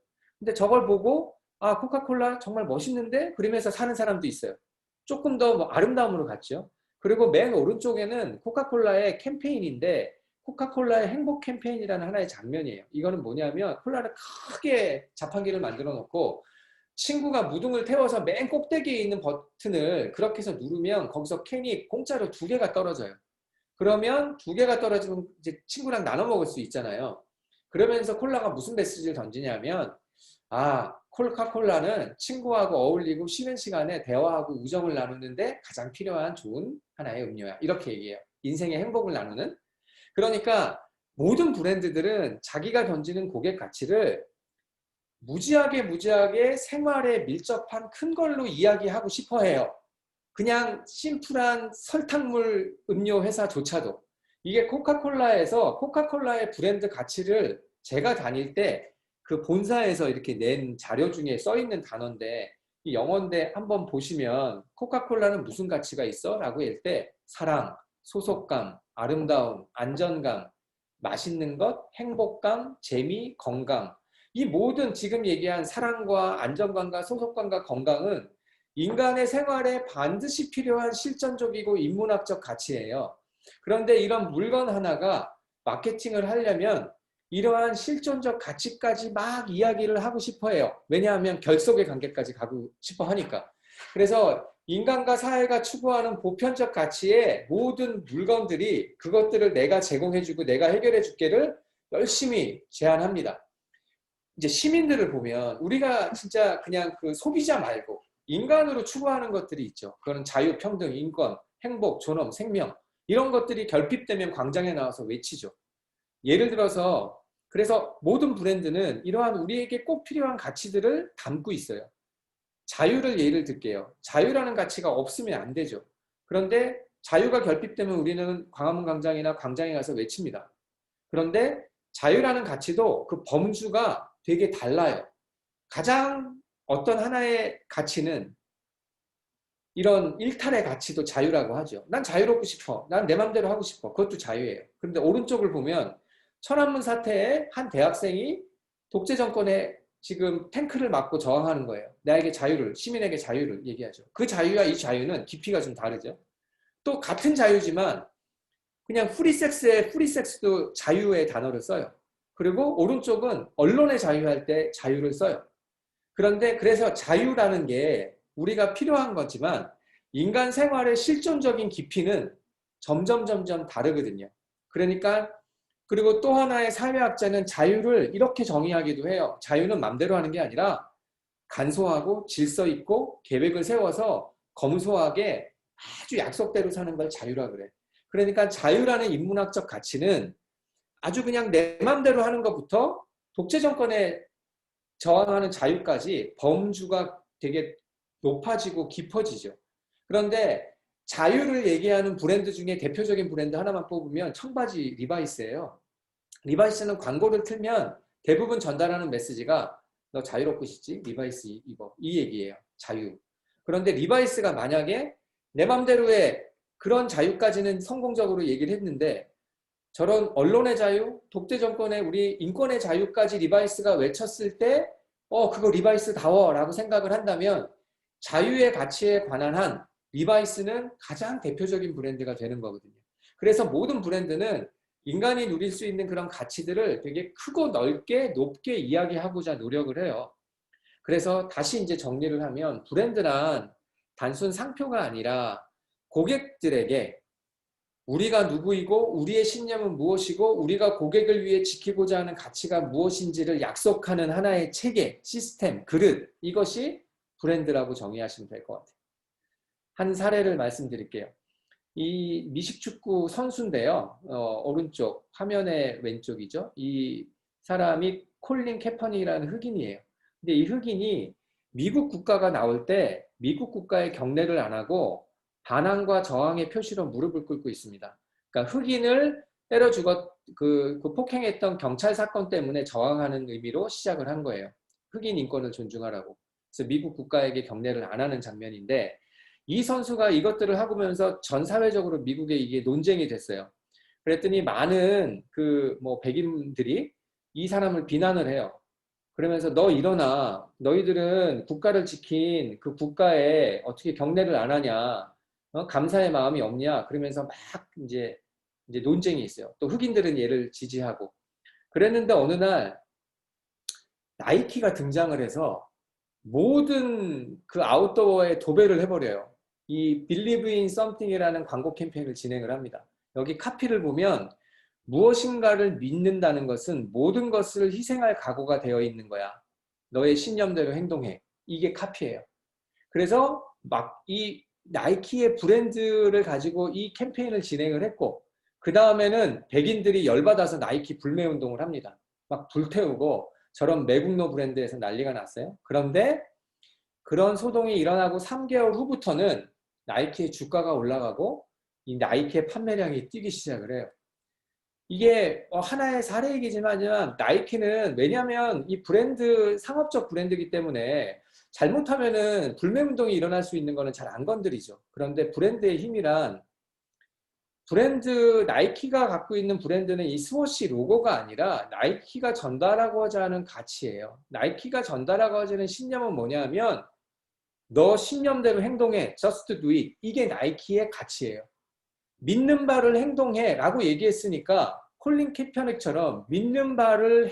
근데 저걸 보고 아 코카콜라 정말 멋있는데? 그러면서 사는 사람도 있어요. 조금 더 뭐 아름다움으로 갔죠. 그리고 맨 오른쪽에는 코카콜라의 캠페인인데 코카콜라의 행복 캠페인이라는 하나의 장면이에요. 이거는 뭐냐면 콜라를 크게 자판기를 만들어 놓고 친구가 무등을 태워서 맨 꼭대기에 있는 버튼을 그렇게 해서 누르면 거기서 캔이 공짜로 2개가 떨어져요. 그러면 2개가 떨어지면 이제 친구랑 나눠 먹을 수 있잖아요. 그러면서 콜라가 무슨 메시지를 던지냐면 코카콜라는 친구하고 어울리고 쉬는 시간에 대화하고 우정을 나누는데 가장 필요한 좋은 하나의 음료야. 이렇게 얘기해요. 인생의 행복을 나누는. 그러니까 모든 브랜드들은 자기가 던지는 고객 가치를 무지하게 생활에 밀접한 큰 걸로 이야기하고 싶어 해요. 그냥 심플한 설탕물 음료 회사조차도. 이게 코카콜라에서 코카콜라의 브랜드 가치를 제가 다닐 때 그 본사에서 이렇게 낸 자료 중에 써 있는 단어인데 이 영어인데 한번 보시면 코카콜라는 무슨 가치가 있어? 라고 할 때 사랑, 소속감, 아름다움, 안전감, 맛있는 것, 행복감, 재미, 건강. 이 모든 지금 얘기한 사랑과 안정감과 소속감과 건강은 인간의 생활에 반드시 필요한 실전적이고 인문학적 가치예요. 그런데 이런 물건 하나가 마케팅을 하려면 이러한 실존적 가치까지 막 이야기를 하고 싶어 해요. 왜냐하면 결속의 관계까지 가고 싶어 하니까. 그래서 인간과 사회가 추구하는 보편적 가치의 모든 물건들이 그것들을 내가 제공해주고 내가 해결해줄게를 열심히 제안합니다. 이제 시민들을 보면 우리가 진짜 그냥 그 소비자 말고 인간으로 추구하는 것들이 있죠. 그거는 자유, 평등, 인권, 행복, 존엄, 생명 이런 것들이 결핍되면 광장에 나와서 외치죠. 예를 들어서 그래서 모든 브랜드는 이러한 우리에게 꼭 필요한 가치들을 담고 있어요. 자유를 예를 들게요. 자유라는 가치가 없으면 안 되죠. 그런데 자유가 결핍되면 우리는 광화문 광장이나 광장에 가서 외칩니다. 그런데 자유라는 가치도 그 범주가 되게 달라요. 가장 어떤 하나의 가치는 이런 일탈의 가치도 자유라고 하죠. 난 자유롭고 싶어. 난 내 맘대로 하고 싶어. 그것도 자유예요. 그런데 오른쪽을 보면 천안문 사태에 한 대학생이 독재 정권에 지금 탱크를 맞고 저항하는 거예요. 나에게 자유를, 시민에게 자유를 얘기하죠. 그 자유와 이 자유는 깊이가 좀 다르죠. 또 같은 자유지만 그냥 프리섹스에 프리섹스도 자유의 단어를 써요. 그리고 오른쪽은 언론의 자유할 때 자유를 써요. 그런데 그래서 자유라는 게 우리가 필요한 거지만 인간 생활의 실존적인 깊이는 점점 다르거든요. 그러니까 그리고 또 하나의 사회학자는 자유를 이렇게 정의하기도 해요. 자유는 맘대로 하는 게 아니라 간소하고 질서 있고 계획을 세워서 검소하게 아주 약속대로 사는 걸 자유라 그래. 그러니까 자유라는 인문학적 가치는 아주 그냥 내 맘대로 하는 것부터 독재 정권에 저항하는 자유까지 범주가 되게 높아지고 깊어지죠. 그런데 자유를 얘기하는 브랜드 중에 대표적인 브랜드 하나만 뽑으면 청바지 리바이스예요. 리바이스는 광고를 틀면 대부분 전달하는 메시지가 너 자유롭고 싶지? 리바이스 입어. 이 얘기예요. 자유. 그런데 리바이스가 만약에 내 맘대로의 그런 자유까지는 성공적으로 얘기를 했는데 저런 언론의 자유, 독재 정권의 우리 인권의 자유까지 리바이스가 외쳤을 때 그거 리바이스다워 라고 생각을 한다면 자유의 가치에 관한 한 리바이스는 가장 대표적인 브랜드가 되는 거거든요. 그래서 모든 브랜드는 인간이 누릴 수 있는 그런 가치들을 되게 크고 넓게 높게 이야기하고자 노력을 해요. 그래서 다시 이제 정리를 하면 브랜드란 단순 상표가 아니라 고객들에게 우리가 누구이고 우리의 신념은 무엇이고 우리가 고객을 위해 지키고자 하는 가치가 무엇인지를 약속하는 하나의 체계, 시스템, 그릇, 이것이 브랜드라고 정의하시면 될 것 같아요. 한 사례를 말씀드릴게요. 이 미식축구 선수인데요. 오른쪽 화면의 왼쪽이죠. 이 사람이 콜린 캐퍼니라는 흑인이에요. 근데 이 흑인이 미국 국가가 나올 때 미국 국가의 경례를 안 하고 반항과 저항의 표시로 무릎을 꿇고 있습니다. 그러니까 흑인을 때려 죽었 그 폭행했던 경찰 사건 때문에 저항하는 의미로 시작을 한 거예요. 흑인 인권을 존중하라고. 그래서 미국 국가에게 경례를 안 하는 장면인데 이 선수가 이것들을 하고면서 전 사회적으로 미국에 이게 논쟁이 됐어요. 그랬더니 많은 백인들이 이 사람을 비난을 해요. 그러면서 너 일어나. 너희들은 국가를 지킨 그 국가에 어떻게 경례를 안 하냐. 감사의 마음이 없냐. 그러면서 막 이제 논쟁이 있어요. 또 흑인들은 얘를 지지하고. 그랬는데 어느 날 나이키가 등장을 해서 모든 그 아웃도어에 도배를 해버려요. 이 Believe in Something이라는 광고 캠페인을 진행을 합니다. 여기 카피를 보면 무엇인가를 믿는다는 것은 모든 것을 희생할 각오가 되어 있는 거야. 너의 신념대로 행동해. 이게 카피예요. 그래서 막 이 나이키의 브랜드를 가지고 이 캠페인을 진행을 했고 그 다음에는 백인들이 열받아서 나이키 불매운동을 합니다. 막 불태우고 저런 매국노 브랜드에서 난리가 났어요. 그런데 그런 소동이 일어나고 3개월 후부터는 나이키의 주가가 올라가고 이 나이키의 판매량이 뛰기 시작을 해요. 이게 하나의 사례이기지만 나이키는 왜냐하면 이 브랜드 상업적 브랜드이기 때문에 잘못하면은 불매운동이 일어날 수 있는 거는 잘 안 건드리죠. 그런데 브랜드의 힘이란 나이키가 갖고 있는 브랜드는 이 스워시 로고가 아니라 나이키가 전달하고자 하는 가치예요. 나이키가 전달하고자 하는 신념은 뭐냐면 너 신념대로 행동해. Just do it. 이게 나이키의 가치예요. 믿는 바를 행동해 라고 얘기했으니까 콜린 캐퍼닉처럼 믿는 바를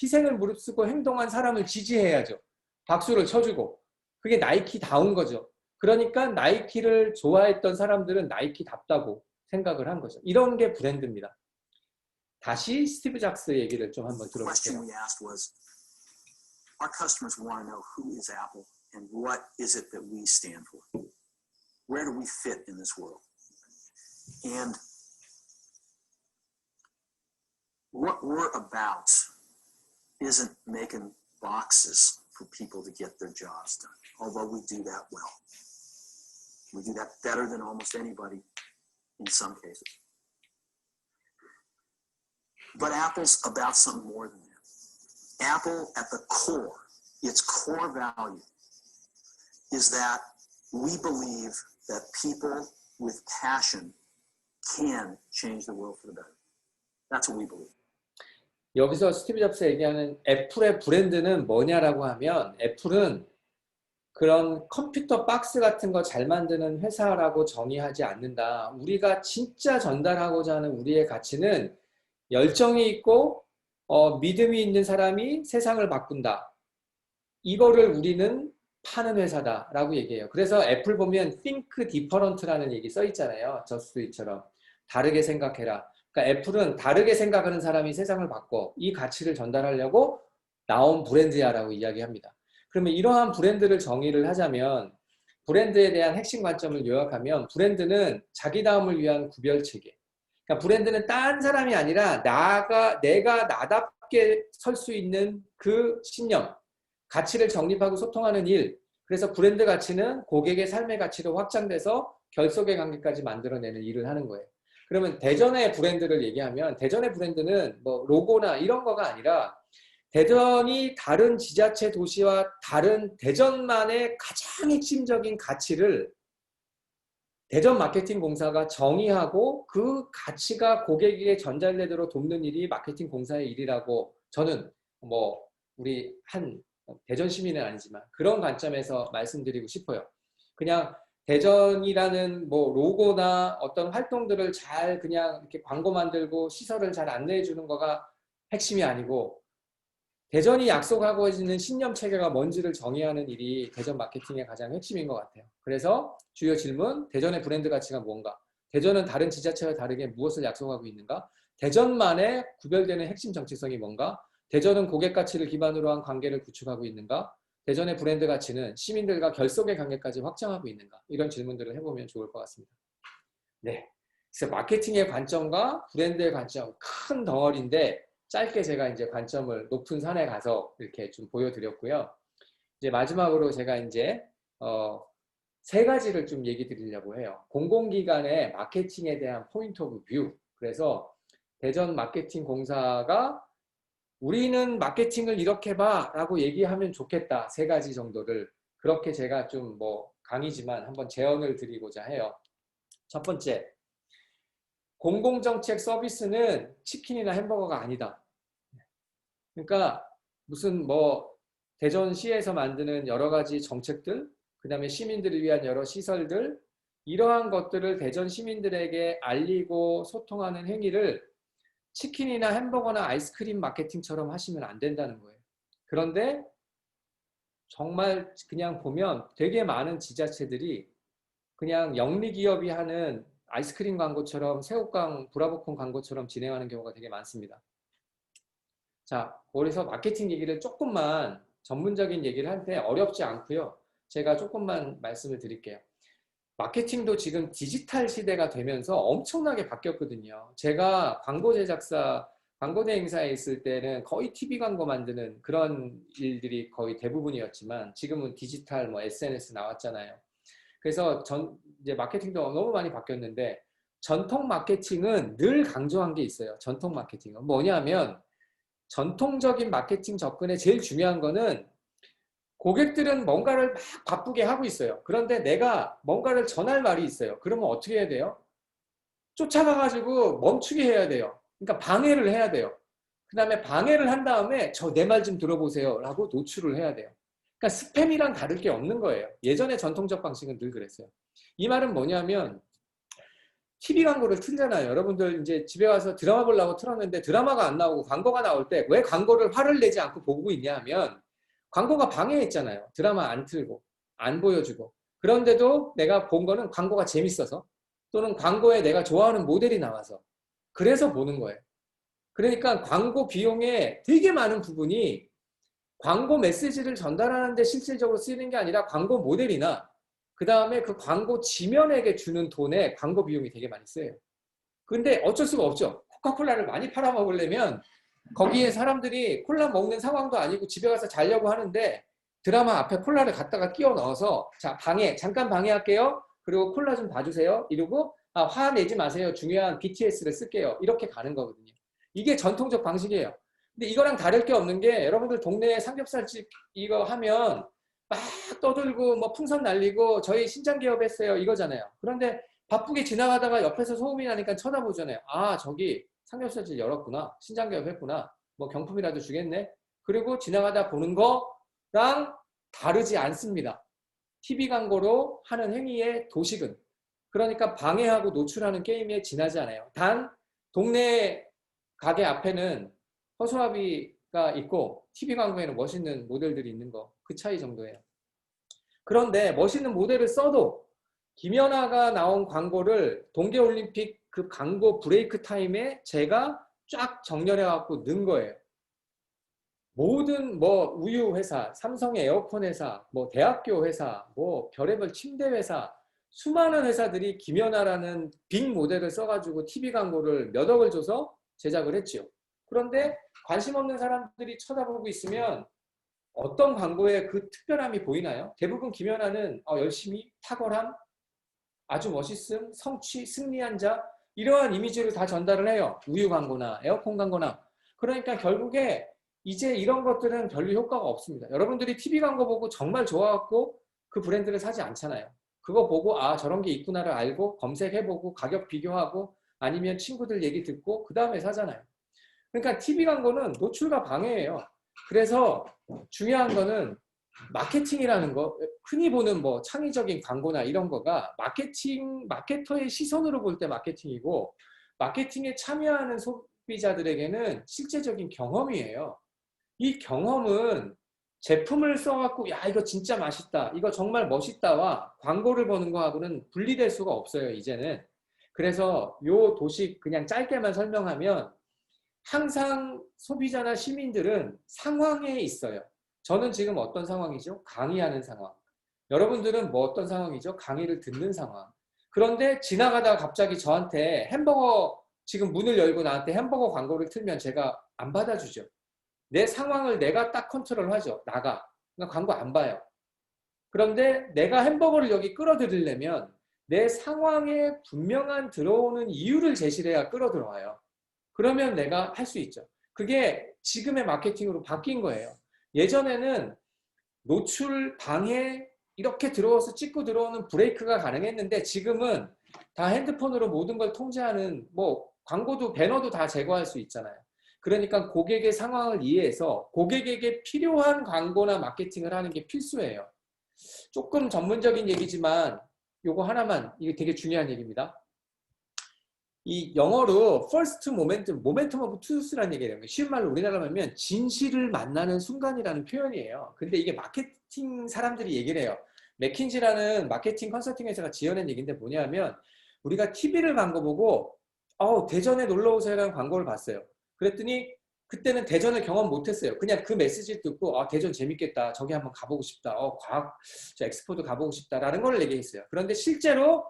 희생을 무릅쓰고 행동한 사람을 지지해야죠. 박수를 쳐주고. 그게 나이키다운 거죠. 그러니까 나이키를 좋아했던 사람들은 나이키답다고 생각을 한 거죠. 이런 게 브랜드입니다. 다시 스티브 잡스 얘기를 좀 한번 The question 들어볼게요. we asked was, our customers want to know who is Apple and what is it that we stand for? Where do we fit in this world? And what we're about isn't making boxes for people to get their jobs done, although we do that well. We do that better than almost anybody in some cases. But Apple's about something more than that. Apple, at the core, its core value is that we believe that people with passion can change the world for the better. That's what we believe. 여기서 스티브 잡스 얘기하는 애플의 브랜드는 뭐냐라고 하면 애플은 그런 컴퓨터 박스 같은 거 잘 만드는 회사라고 정의하지 않는다. 우리가 진짜 전달하고자 하는 우리의 가치는 열정이 있고 믿음이 있는 사람이 세상을 바꾼다. 이거를 우리는 파는 회사다라고 얘기해요. 그래서 애플 보면 Think Different라는 얘기 써 있잖아요. 저스트잇처럼 다르게 생각해라. 그러니까 애플은 다르게 생각하는 사람이 세상을 바꿔. 이 가치를 전달하려고 나온 브랜드야라고 이야기합니다. 그러면 이러한 브랜드를 정의를 하자면 브랜드에 대한 핵심 관점을 요약하면 브랜드는 자기다움을 위한 구별체계. 그러니까 브랜드는 딴 사람이 아니라 내가 나답게 설 수 있는 그 신념, 가치를 정립하고 소통하는 일, 그래서 브랜드 가치는 고객의 삶의 가치로 확장돼서 결속의 관계까지 만들어내는 일을 하는 거예요. 그러면 대전의 브랜드를 얘기하면 대전의 브랜드는 뭐 로고나 이런 거가 아니라 대전이 다른 지자체 도시와 다른 대전만의 가장 핵심적인 가치를 대전 마케팅 공사가 정의하고 그 가치가 고객에게 전달되도록 돕는 일이 마케팅 공사의 일이라고 저는 뭐 우리 한 대전 시민은 아니지만 그런 관점에서 말씀드리고 싶어요. 그냥 대전이라는 뭐 로고나 어떤 활동들을 잘 그냥 이렇게 광고 만들고 시설을 잘 안내해 주는 거가 핵심이 아니고 대전이 약속하고 있는 신념 체계가 뭔지를 정의하는 일이 대전 마케팅의 가장 핵심인 것 같아요. 그래서 주요 질문, 대전의 브랜드 가치가 뭔가? 대전은 다른 지자체와 다르게 무엇을 약속하고 있는가? 대전만의 구별되는 핵심 정체성이 뭔가? 대전은 고객 가치를 기반으로 한 관계를 구축하고 있는가? 대전의 브랜드 가치는 시민들과 결속의 관계까지 확장하고 있는가? 이런 질문들을 해보면 좋을 것 같습니다. 네, 그래서 마케팅의 관점과 브랜드의 관점, 큰 덩어리인데 짧게 제가 이제 관점을 높은 산에 가서 이렇게 좀 보여드렸고요. 이제 마지막으로 제가 이제 세 가지를 좀 얘기 드리려고 해요. 공공기관의 마케팅에 대한 포인트 오브 뷰. 그래서 대전 마케팅 공사가 우리는 마케팅을 이렇게 봐 라고 얘기하면 좋겠다. 세 가지 정도를 그렇게 제가 좀 뭐 강의지만 한번 제언을 드리고자 해요. 첫 번째, 공공정책 서비스는 치킨이나 햄버거가 아니다. 그러니까 무슨 뭐 대전시에서 만드는 여러 가지 정책들, 그 다음에 시민들을 위한 여러 시설들, 이러한 것들을 대전 시민들에게 알리고 소통하는 행위를 치킨이나 햄버거나 아이스크림 마케팅처럼 하시면 안 된다는 거예요. 그런데 정말 그냥 보면 되게 많은 지자체들이 그냥 영리기업이 하는 아이스크림 광고처럼 새우깡, 브라보콘 광고처럼 진행하는 경우가 되게 많습니다. 자, 그래서 마케팅 얘기를 조금만 전문적인 얘기를 할 때 어렵지 않고요. 제가 조금만 말씀을 드릴게요. 마케팅도 지금 디지털 시대가 되면서 엄청나게 바뀌었거든요. 제가 광고 제작사, 광고 대행사에 있을 때는 거의 TV 광고 만드는 그런 일들이 거의 대부분이었지만 지금은 디지털, 뭐 SNS 나왔잖아요. 그래서 이제 마케팅도 너무 많이 바뀌었는데 전통 마케팅은 늘 강조한 게 있어요. 전통 마케팅은 뭐냐면 전통적인 마케팅 접근에 제일 중요한 거는 고객들은 뭔가를 막 바쁘게 하고 있어요. 그런데 내가 뭔가를 전할 말이 있어요. 그러면 어떻게 해야 돼요? 쫓아가가지고 멈추게 해야 돼요. 그러니까 방해를 해야 돼요. 그 다음에 방해를 한 다음에 저 내 말 좀 들어보세요 라고 노출을 해야 돼요. 그러니까 스팸이랑 다를 게 없는 거예요. 예전에 전통적 방식은 늘 그랬어요. 이 말은 뭐냐면 TV 광고를 틀잖아요. 여러분들 이제 집에 와서 드라마 보려고 틀었는데 드라마가 안 나오고 광고가 나올 때 왜 광고를 화를 내지 않고 보고 있냐 하면 광고가 방해했잖아요. 드라마 안 틀고 안 보여주고. 그런데도 내가 본 거는 광고가 재밌어서 또는 광고에 내가 좋아하는 모델이 나와서 그래서 보는 거예요. 그러니까 광고 비용의 되게 많은 부분이 광고 메시지를 전달하는 데 실질적으로 쓰이는 게 아니라 광고 모델이나 그 다음에 그 광고 지면에게 주는 돈에 광고 비용이 되게 많이 쓰여요. 근데 어쩔 수가 없죠. 코카콜라를 많이 팔아먹으려면 거기에 사람들이 콜라 먹는 상황도 아니고 집에 가서 자려고 하는데 드라마 앞에 콜라를 갖다가 끼워 넣어서 자, 잠깐 방해할게요. 그리고 콜라 좀 봐주세요. 이러고 화내지 마세요. 중요한 BTS를 쓸게요. 이렇게 가는 거거든요. 이게 전통적 방식이에요. 근데 이거랑 다를 게 없는 게 여러분들 동네에 삼겹살집 이거 하면 막 떠들고 뭐 풍선 날리고 저희 신장 개업했어요 이거잖아요. 그런데 바쁘게 지나가다가 옆에서 소음이 나니까 쳐다보잖아요. 아, 저기 삼겹살집 열었구나. 신장 개업했구나. 뭐 경품이라도 주겠네. 그리고 지나가다 보는 거랑 다르지 않습니다. TV 광고로 하는 행위의 도식은. 그러니까 방해하고 노출하는 게임에 지나지 않아요. 단 동네 가게 앞에는 허수아비가 있고 TV 광고에는 멋있는 모델들이 있는 거. 그 차이 정도예요. 그런데 멋있는 모델을 써도 김연아가 나온 광고를 동계올림픽 그 광고 브레이크 타임에 제가 쫙 정렬해 갖고 넣은 거예요. 모든 뭐 우유 회사, 삼성의 에어컨 회사, 뭐 대학교 회사, 뭐 별의별 침대 회사, 수많은 회사들이 김연아라는 빅 모델을 써가지고 TV 광고를 몇 억을 줘서 제작을 했지요. 그런데 관심 없는 사람들이 쳐다보고 있으면 어떤 광고에 그 특별함이 보이나요? 대부분 김연아는 열심히, 탁월함, 아주 멋있음, 성취, 승리한 자 이러한 이미지를 다 전달을 해요. 우유 광고나 에어컨 광고나. 그러니까 결국에 이제 이런 것들은 별로 효과가 없습니다. 여러분들이 TV 광고 보고 정말 좋아갖고 그 브랜드를 사지 않잖아요. 그거 보고 아 저런 게 있구나를 알고 검색해보고 가격 비교하고 아니면 친구들 얘기 듣고 그 다음에 사잖아요. 그러니까 TV 광고는 노출과 방해예요. 그래서 중요한 거는 마케팅이라는 거, 흔히 보는 뭐 창의적인 광고나 이런 거가 마케터의 시선으로 볼 때 마케팅이고, 마케팅에 참여하는 소비자들에게는 실제적인 경험이에요. 이 경험은 제품을 써갖고 야 이거 진짜 맛있다, 이거 정말 멋있다와 광고를 보는 거하고는 분리될 수가 없어요 이제는. 그래서 요 도식 그냥 짧게만 설명하면 항상 소비자나 시민들은 상황에 있어요. 저는 지금 어떤 상황이죠? 강의하는 상황. 여러분들은 뭐 어떤 상황이죠? 강의를 듣는 상황. 그런데 지나가다가 갑자기 저한테 햄버거 지금 문을 열고 나한테 햄버거 광고를 틀면 제가 안 받아주죠. 내 상황을 내가 딱 컨트롤하죠. 나가. 그러니까 광고 안 봐요. 그런데 내가 햄버거를 여기 끌어들이려면 내 상황에 분명한 들어오는 이유를 제시를 해야 끌어들어와요. 그러면 내가 할 수 있죠. 그게 지금의 마케팅으로 바뀐 거예요. 예전에는 노출, 방해 이렇게 들어와서 찍고 들어오는 브레이크가 가능했는데 지금은 다 핸드폰으로 모든 걸 통제하는 뭐 광고도 배너도 다 제거할 수 있잖아요. 그러니까 고객의 상황을 이해해서 고객에게 필요한 광고나 마케팅을 하는 게 필수예요. 조금 전문적인 얘기지만 요거 하나만, 이게 되게 중요한 얘기입니다. 이 영어로 first momentum of truth라는 얘기예요. 쉬운 말로 우리나라로 하면 진실을 만나는 순간이라는 표현이에요. 근데 이게 마케팅 사람들이 얘기를 해요. 맥킨지라는 마케팅 컨설팅 회사가 지어낸 얘기인데 뭐냐면 우리가 TV를 광고 보고 대전에 놀러 오세요라는 광고를 봤어요. 그랬더니 그때는 대전을 경험 못했어요. 그냥 그 메시지를 듣고 대전 재밌겠다. 저기 한번 가보고 싶다. 과학 저 엑스포도 가보고 싶다라는 걸 얘기했어요. 그런데 실제로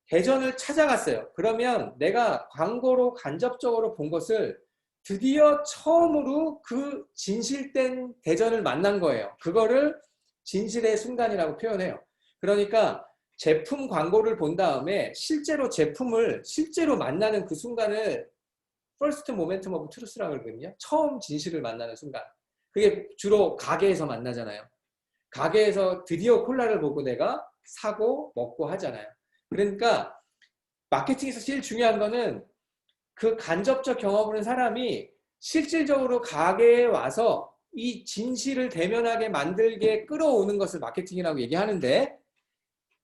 대전을 찾아갔어요. 그러면 내가 광고로 간접적으로 본 것을 드디어 처음으로 그 진실된 대전을 만난 거예요. 그거를 진실의 순간이라고 표현해요. 그러니까 제품 광고를 본 다음에 실제로 제품을 실제로 만나는 그 순간을 first momentum of truth라고 그러거든요. 처음 진실을 만나는 순간. 그게 주로 가게에서 만나잖아요. 가게에서 드디어 콜라를 보고 내가 사고 먹고 하잖아요. 그러니까 마케팅에서 제일 중요한 거는 그 간접적 경험을 한 사람이 실질적으로 가게에 와서 이 진실을 대면하게 만들게 끌어오는 것을 마케팅이라고 얘기하는데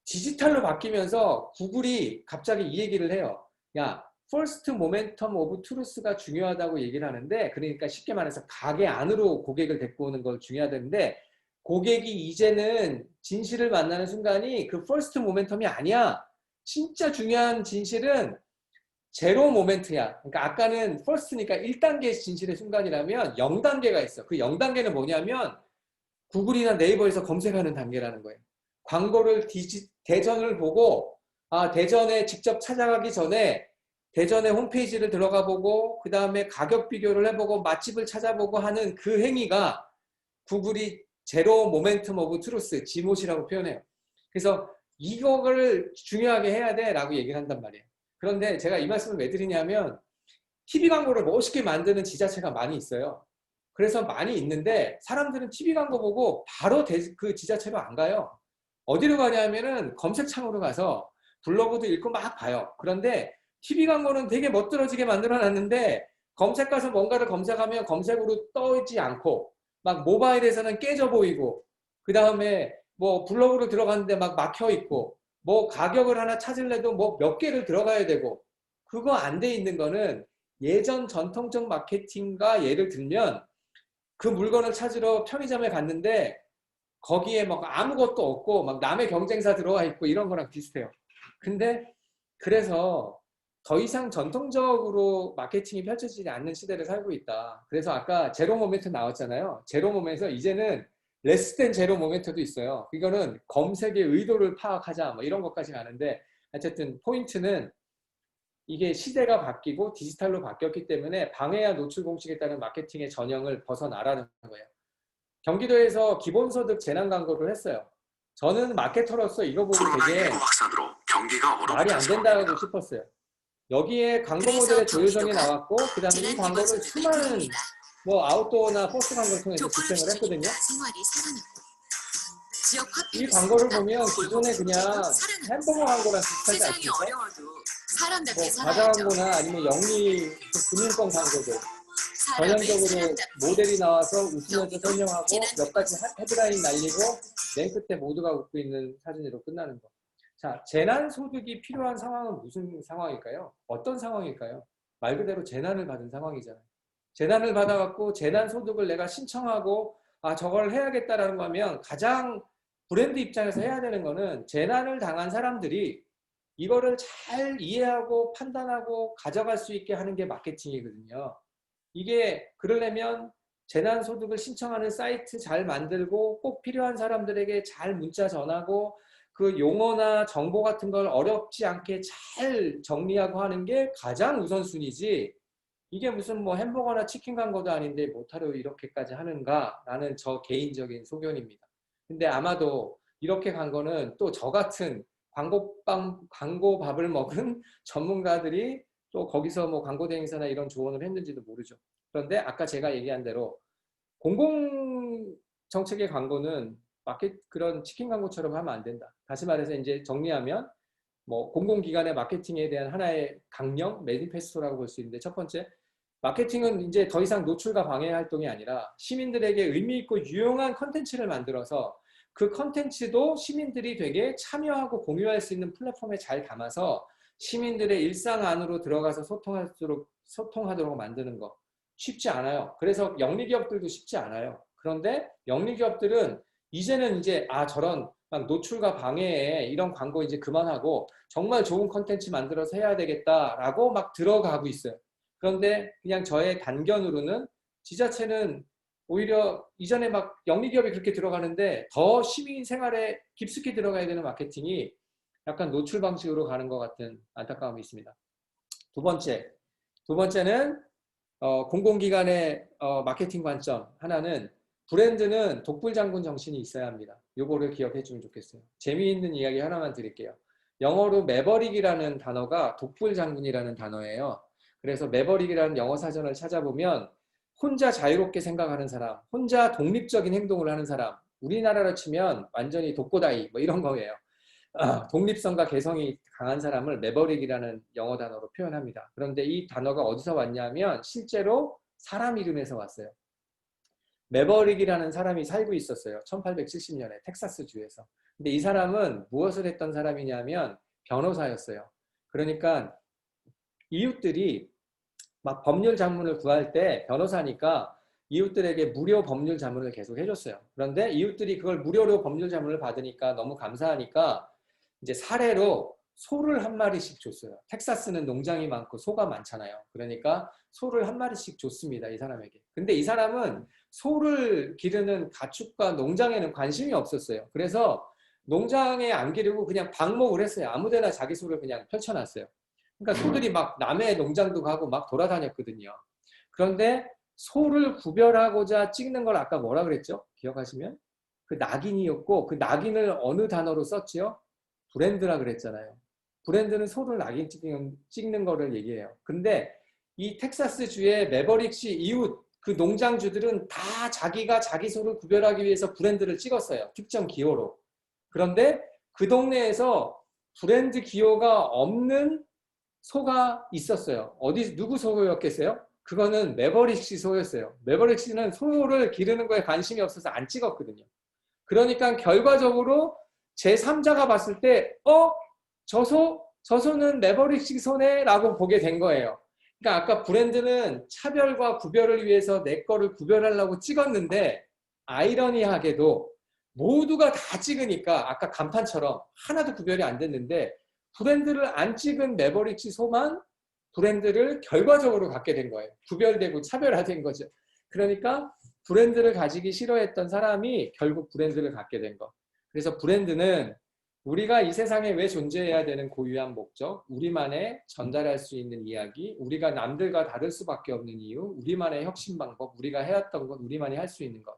디지털로 바뀌면서 구글이 갑자기 이 얘기를 해요. 야, first momentum of truth가 중요하다고 얘기를 하는데 그러니까 쉽게 말해서 가게 안으로 고객을 데리고 오는 걸 중요하다는데 고객이 이제는 진실을 만나는 순간이 그 first momentum이 아니야. 진짜 중요한 진실은 제로 모멘트야. 그러니까 아까는 first니까 1단계 진실의 순간이라면 0단계가 있어. 그 0단계는 뭐냐면 구글이나 네이버에서 검색하는 단계라는 거예요. 광고를 대전을 보고 대전에 직접 찾아가기 전에 대전의 홈페이지를 들어가 보고 그 다음에 가격 비교를 해보고 맛집을 찾아보고 하는 그 행위가 구글이 제로 모멘텀 오브 트루스, 지못이라고 표현해요. 그래서 이거를 중요하게 해야 돼 라고 얘기를 한단 말이에요. 그런데 제가 이 말씀을 왜 드리냐면 TV 광고를 멋있게 만드는 지자체가 많이 있어요. 그래서 많이 있는데 사람들은 TV 광고 보고 바로 그 지자체로 안 가요. 어디로 가냐면은 검색창으로 가서 블로그도 읽고 막 봐요. 그런데 TV 광고는 되게 멋들어지게 만들어 놨는데 검색 가서 뭔가를 검색하면 검색으로 떠있지 않고 막 모바일에서는 깨져 보이고 그 다음에 뭐 블로그로 들어갔는데 막 막혀 있고 뭐 가격을 하나 찾으려도 뭐 몇 개를 들어가야 되고 그거 안 돼 있는 거는 예전 전통적 마케팅과 예를 들면 그 물건을 찾으러 편의점에 갔는데 거기에 막 아무것도 없고 막 남의 경쟁사 들어와 있고 이런 거랑 비슷해요. 근데 그래서 더 이상 전통적으로 마케팅이 펼쳐지지 않는 시대를 살고 있다. 그래서 아까 제로 모멘트 나왔잖아요. 제로 모멘트에서 이제는 레스 된 제로 모멘트도 있어요. 이거는 검색의 의도를 파악하자 뭐 이런 것까지 가는데 어쨌든 포인트는 이게 시대가 바뀌고 디지털로 바뀌었기 때문에 방해와 노출 공식에 따른 마케팅의 전형을 벗어나라는 거예요. 경기도에서 기본소득 재난 광고를 했어요. 저는 마케터로서 이거 보고 되게 확산으로 경기가 말이 안 얼어붙은 된다고 상황입니다. 싶었어요. 여기에 광고 그래서 모델의 조효정이 경기도가 나왔고 그 다음에 이 재난 광고를 기본소득을 수많은 부릅니다. 뭐 아웃도어나 버스 광고를 통해서 족구를 집행을 했거든요. 기준이라 생활이 살아나고 지역 이 화폐를 광고를 쓰니까 보면 기존에 그냥 살아나고 햄버거 광고랑 비슷하지 세상이 않습니까? 어려워도 사람답게 뭐 과자 살아야죠. 광고나 아니면 영리 금융권 광고들 사람을 전형적으로 사람답게 모델이 나와서 웃으면서 경기도 설명하고 재난 몇 가지 헤드라인 날리고 맨 끝에 모두가 웃고 있는 사진으로 끝나는 거. 자, 재난 소득이 필요한 상황은 무슨 상황일까요? 어떤 상황일까요? 말 그대로 재난을 받은 상황이잖아요. 재난을 받아갖고 재난 소득을 내가 신청하고 아 저걸 해야겠다라는 거면 가장 브랜드 입장에서 해야 되는 거는 재난을 당한 사람들이 이거를 잘 이해하고 판단하고 가져갈 수 있게 하는 게 마케팅이거든요. 이게 그러려면 재난소득을 신청하는 사이트 잘 만들고 꼭 필요한 사람들에게 잘 문자 전하고 그 용어나 정보 같은 걸 어렵지 않게 잘 정리하고 하는 게 가장 우선순위지 이게 무슨 뭐 햄버거나 치킨 광고도 아닌데 못하러 이렇게까지 하는가라는 저 개인적인 소견입니다. 근데 아마도 이렇게 간 거는 또 저 같은 광고밥을 먹은 전문가들이 또 거기서 뭐 광고대행사나 이런 조언을 했는지도 모르죠. 그런데 아까 제가 얘기한 대로 공공정책의 광고는 그런 치킨 광고처럼 하면 안 된다. 다시 말해서 이제 정리하면 뭐 공공기관의 마케팅에 대한 하나의 강령, 매니페스토라고 볼 수 있는데 첫 번째, 마케팅은 이제 더 이상 노출과 방해 활동이 아니라 시민들에게 의미 있고 유용한 컨텐츠를 만들어서 그 컨텐츠도 시민들이 되게 참여하고 공유할 수 있는 플랫폼에 잘 담아서 시민들의 일상 안으로 들어가서 소통하도록 만드는 거 쉽지 않아요. 그래서 영리기업들도 쉽지 않아요. 그런데 영리기업들은 이제는 이제 저런 막 노출과 방해에 이런 광고 이제 그만하고 정말 좋은 컨텐츠 만들어서 해야 되겠다라고 막 들어가고 있어요. 그런데 그냥 저의 단견으로는 지자체는 오히려 이전에 막 영리기업이 그렇게 들어가는데 더 시민 생활에 깊숙이 들어가야 되는 마케팅이 약간 노출 방식으로 가는 것 같은 안타까움이 있습니다. 두 번째는 공공기관의 마케팅 관점 하나는 브랜드는 독불장군 정신이 있어야 합니다. 요거를 기억해 주면 좋겠어요. 재미있는 이야기 하나만 드릴게요. 영어로 매버릭이라는 단어가 독불장군이라는 단어예요. 그래서 매버릭이라는 영어 사전을 찾아보면 혼자 자유롭게 생각하는 사람, 혼자 독립적인 행동을 하는 사람, 우리나라로 치면 완전히 독고다이 뭐 이런 거예요. 독립성과 개성이 강한 사람을 매버릭이라는 영어 단어로 표현합니다. 그런데 이 단어가 어디서 왔냐면 실제로 사람 이름에서 왔어요. 매버릭이라는 사람이 살고 있었어요. 1870년에 텍사스 주에서. 근데 이 사람은 무엇을 했던 사람이냐면 변호사였어요. 그러니까 이웃들이 막 법률 자문을 구할 때 변호사니까 이웃들에게 무료 법률 자문을 계속 해줬어요. 그런데 이웃들이 그걸 무료로 법률 자문을 받으니까 너무 감사하니까 이제 사례로 소를 한 마리씩 줬어요. 텍사스는 농장이 많고 소가 많잖아요. 그러니까 소를 한 마리씩 줬습니다. 이 사람에게. 근데 이 사람은 소를 기르는 가축과 농장에는 관심이 없었어요. 그래서 농장에 안 기르고 그냥 방목을 했어요. 아무데나 자기 소를 그냥 펼쳐놨어요. 그러니까 소들이 막 남의 농장도 가고 막 돌아다녔거든요. 그런데 소를 구별하고자 찍는 걸 아까 뭐라 그랬죠? 기억하시면? 그 낙인이었고 그 낙인을 어느 단어로 썼지요? 브랜드라 그랬잖아요. 브랜드는 소를 낙인 찍는 거를 얘기해요. 근데 이 텍사스 주의 매버릭시 이웃 그 농장주들은 다 자기가 자기 소를 구별하기 위해서 브랜드를 찍었어요. 특정 기호로. 그런데 그 동네에서 브랜드 기호가 없는 소가 있었어요. 누구 소였겠어요? 그거는 매버릭시 소였어요. 매버릭시는 소를 기르는 거에 관심이 없어서 안 찍었거든요. 그러니까 결과적으로 제3자가 봤을 때 저 소는 매버릭시 소네 라고 보게 된 거예요. 그러니까 아까 브랜드는 차별과 구별을 위해서 내 거를 구별하려고 찍었는데 아이러니하게도 모두가 다 찍으니까 아까 간판처럼 하나도 구별이 안 됐는데 브랜드를 안 찍은 매버릭시 소만 브랜드를 결과적으로 갖게 된 거예요. 구별되고 차별화된 거죠. 그러니까 브랜드를 가지기 싫어했던 사람이 결국 브랜드를 갖게 된 거. 그래서 브랜드는 우리가 이 세상에 왜 존재해야 되는 고유한 목적, 우리만의 전달할 수 있는 이야기, 우리가 남들과 다를 수밖에 없는 이유, 우리만의 혁신 방법, 우리가 해왔던 것, 우리만이 할 수 있는 것.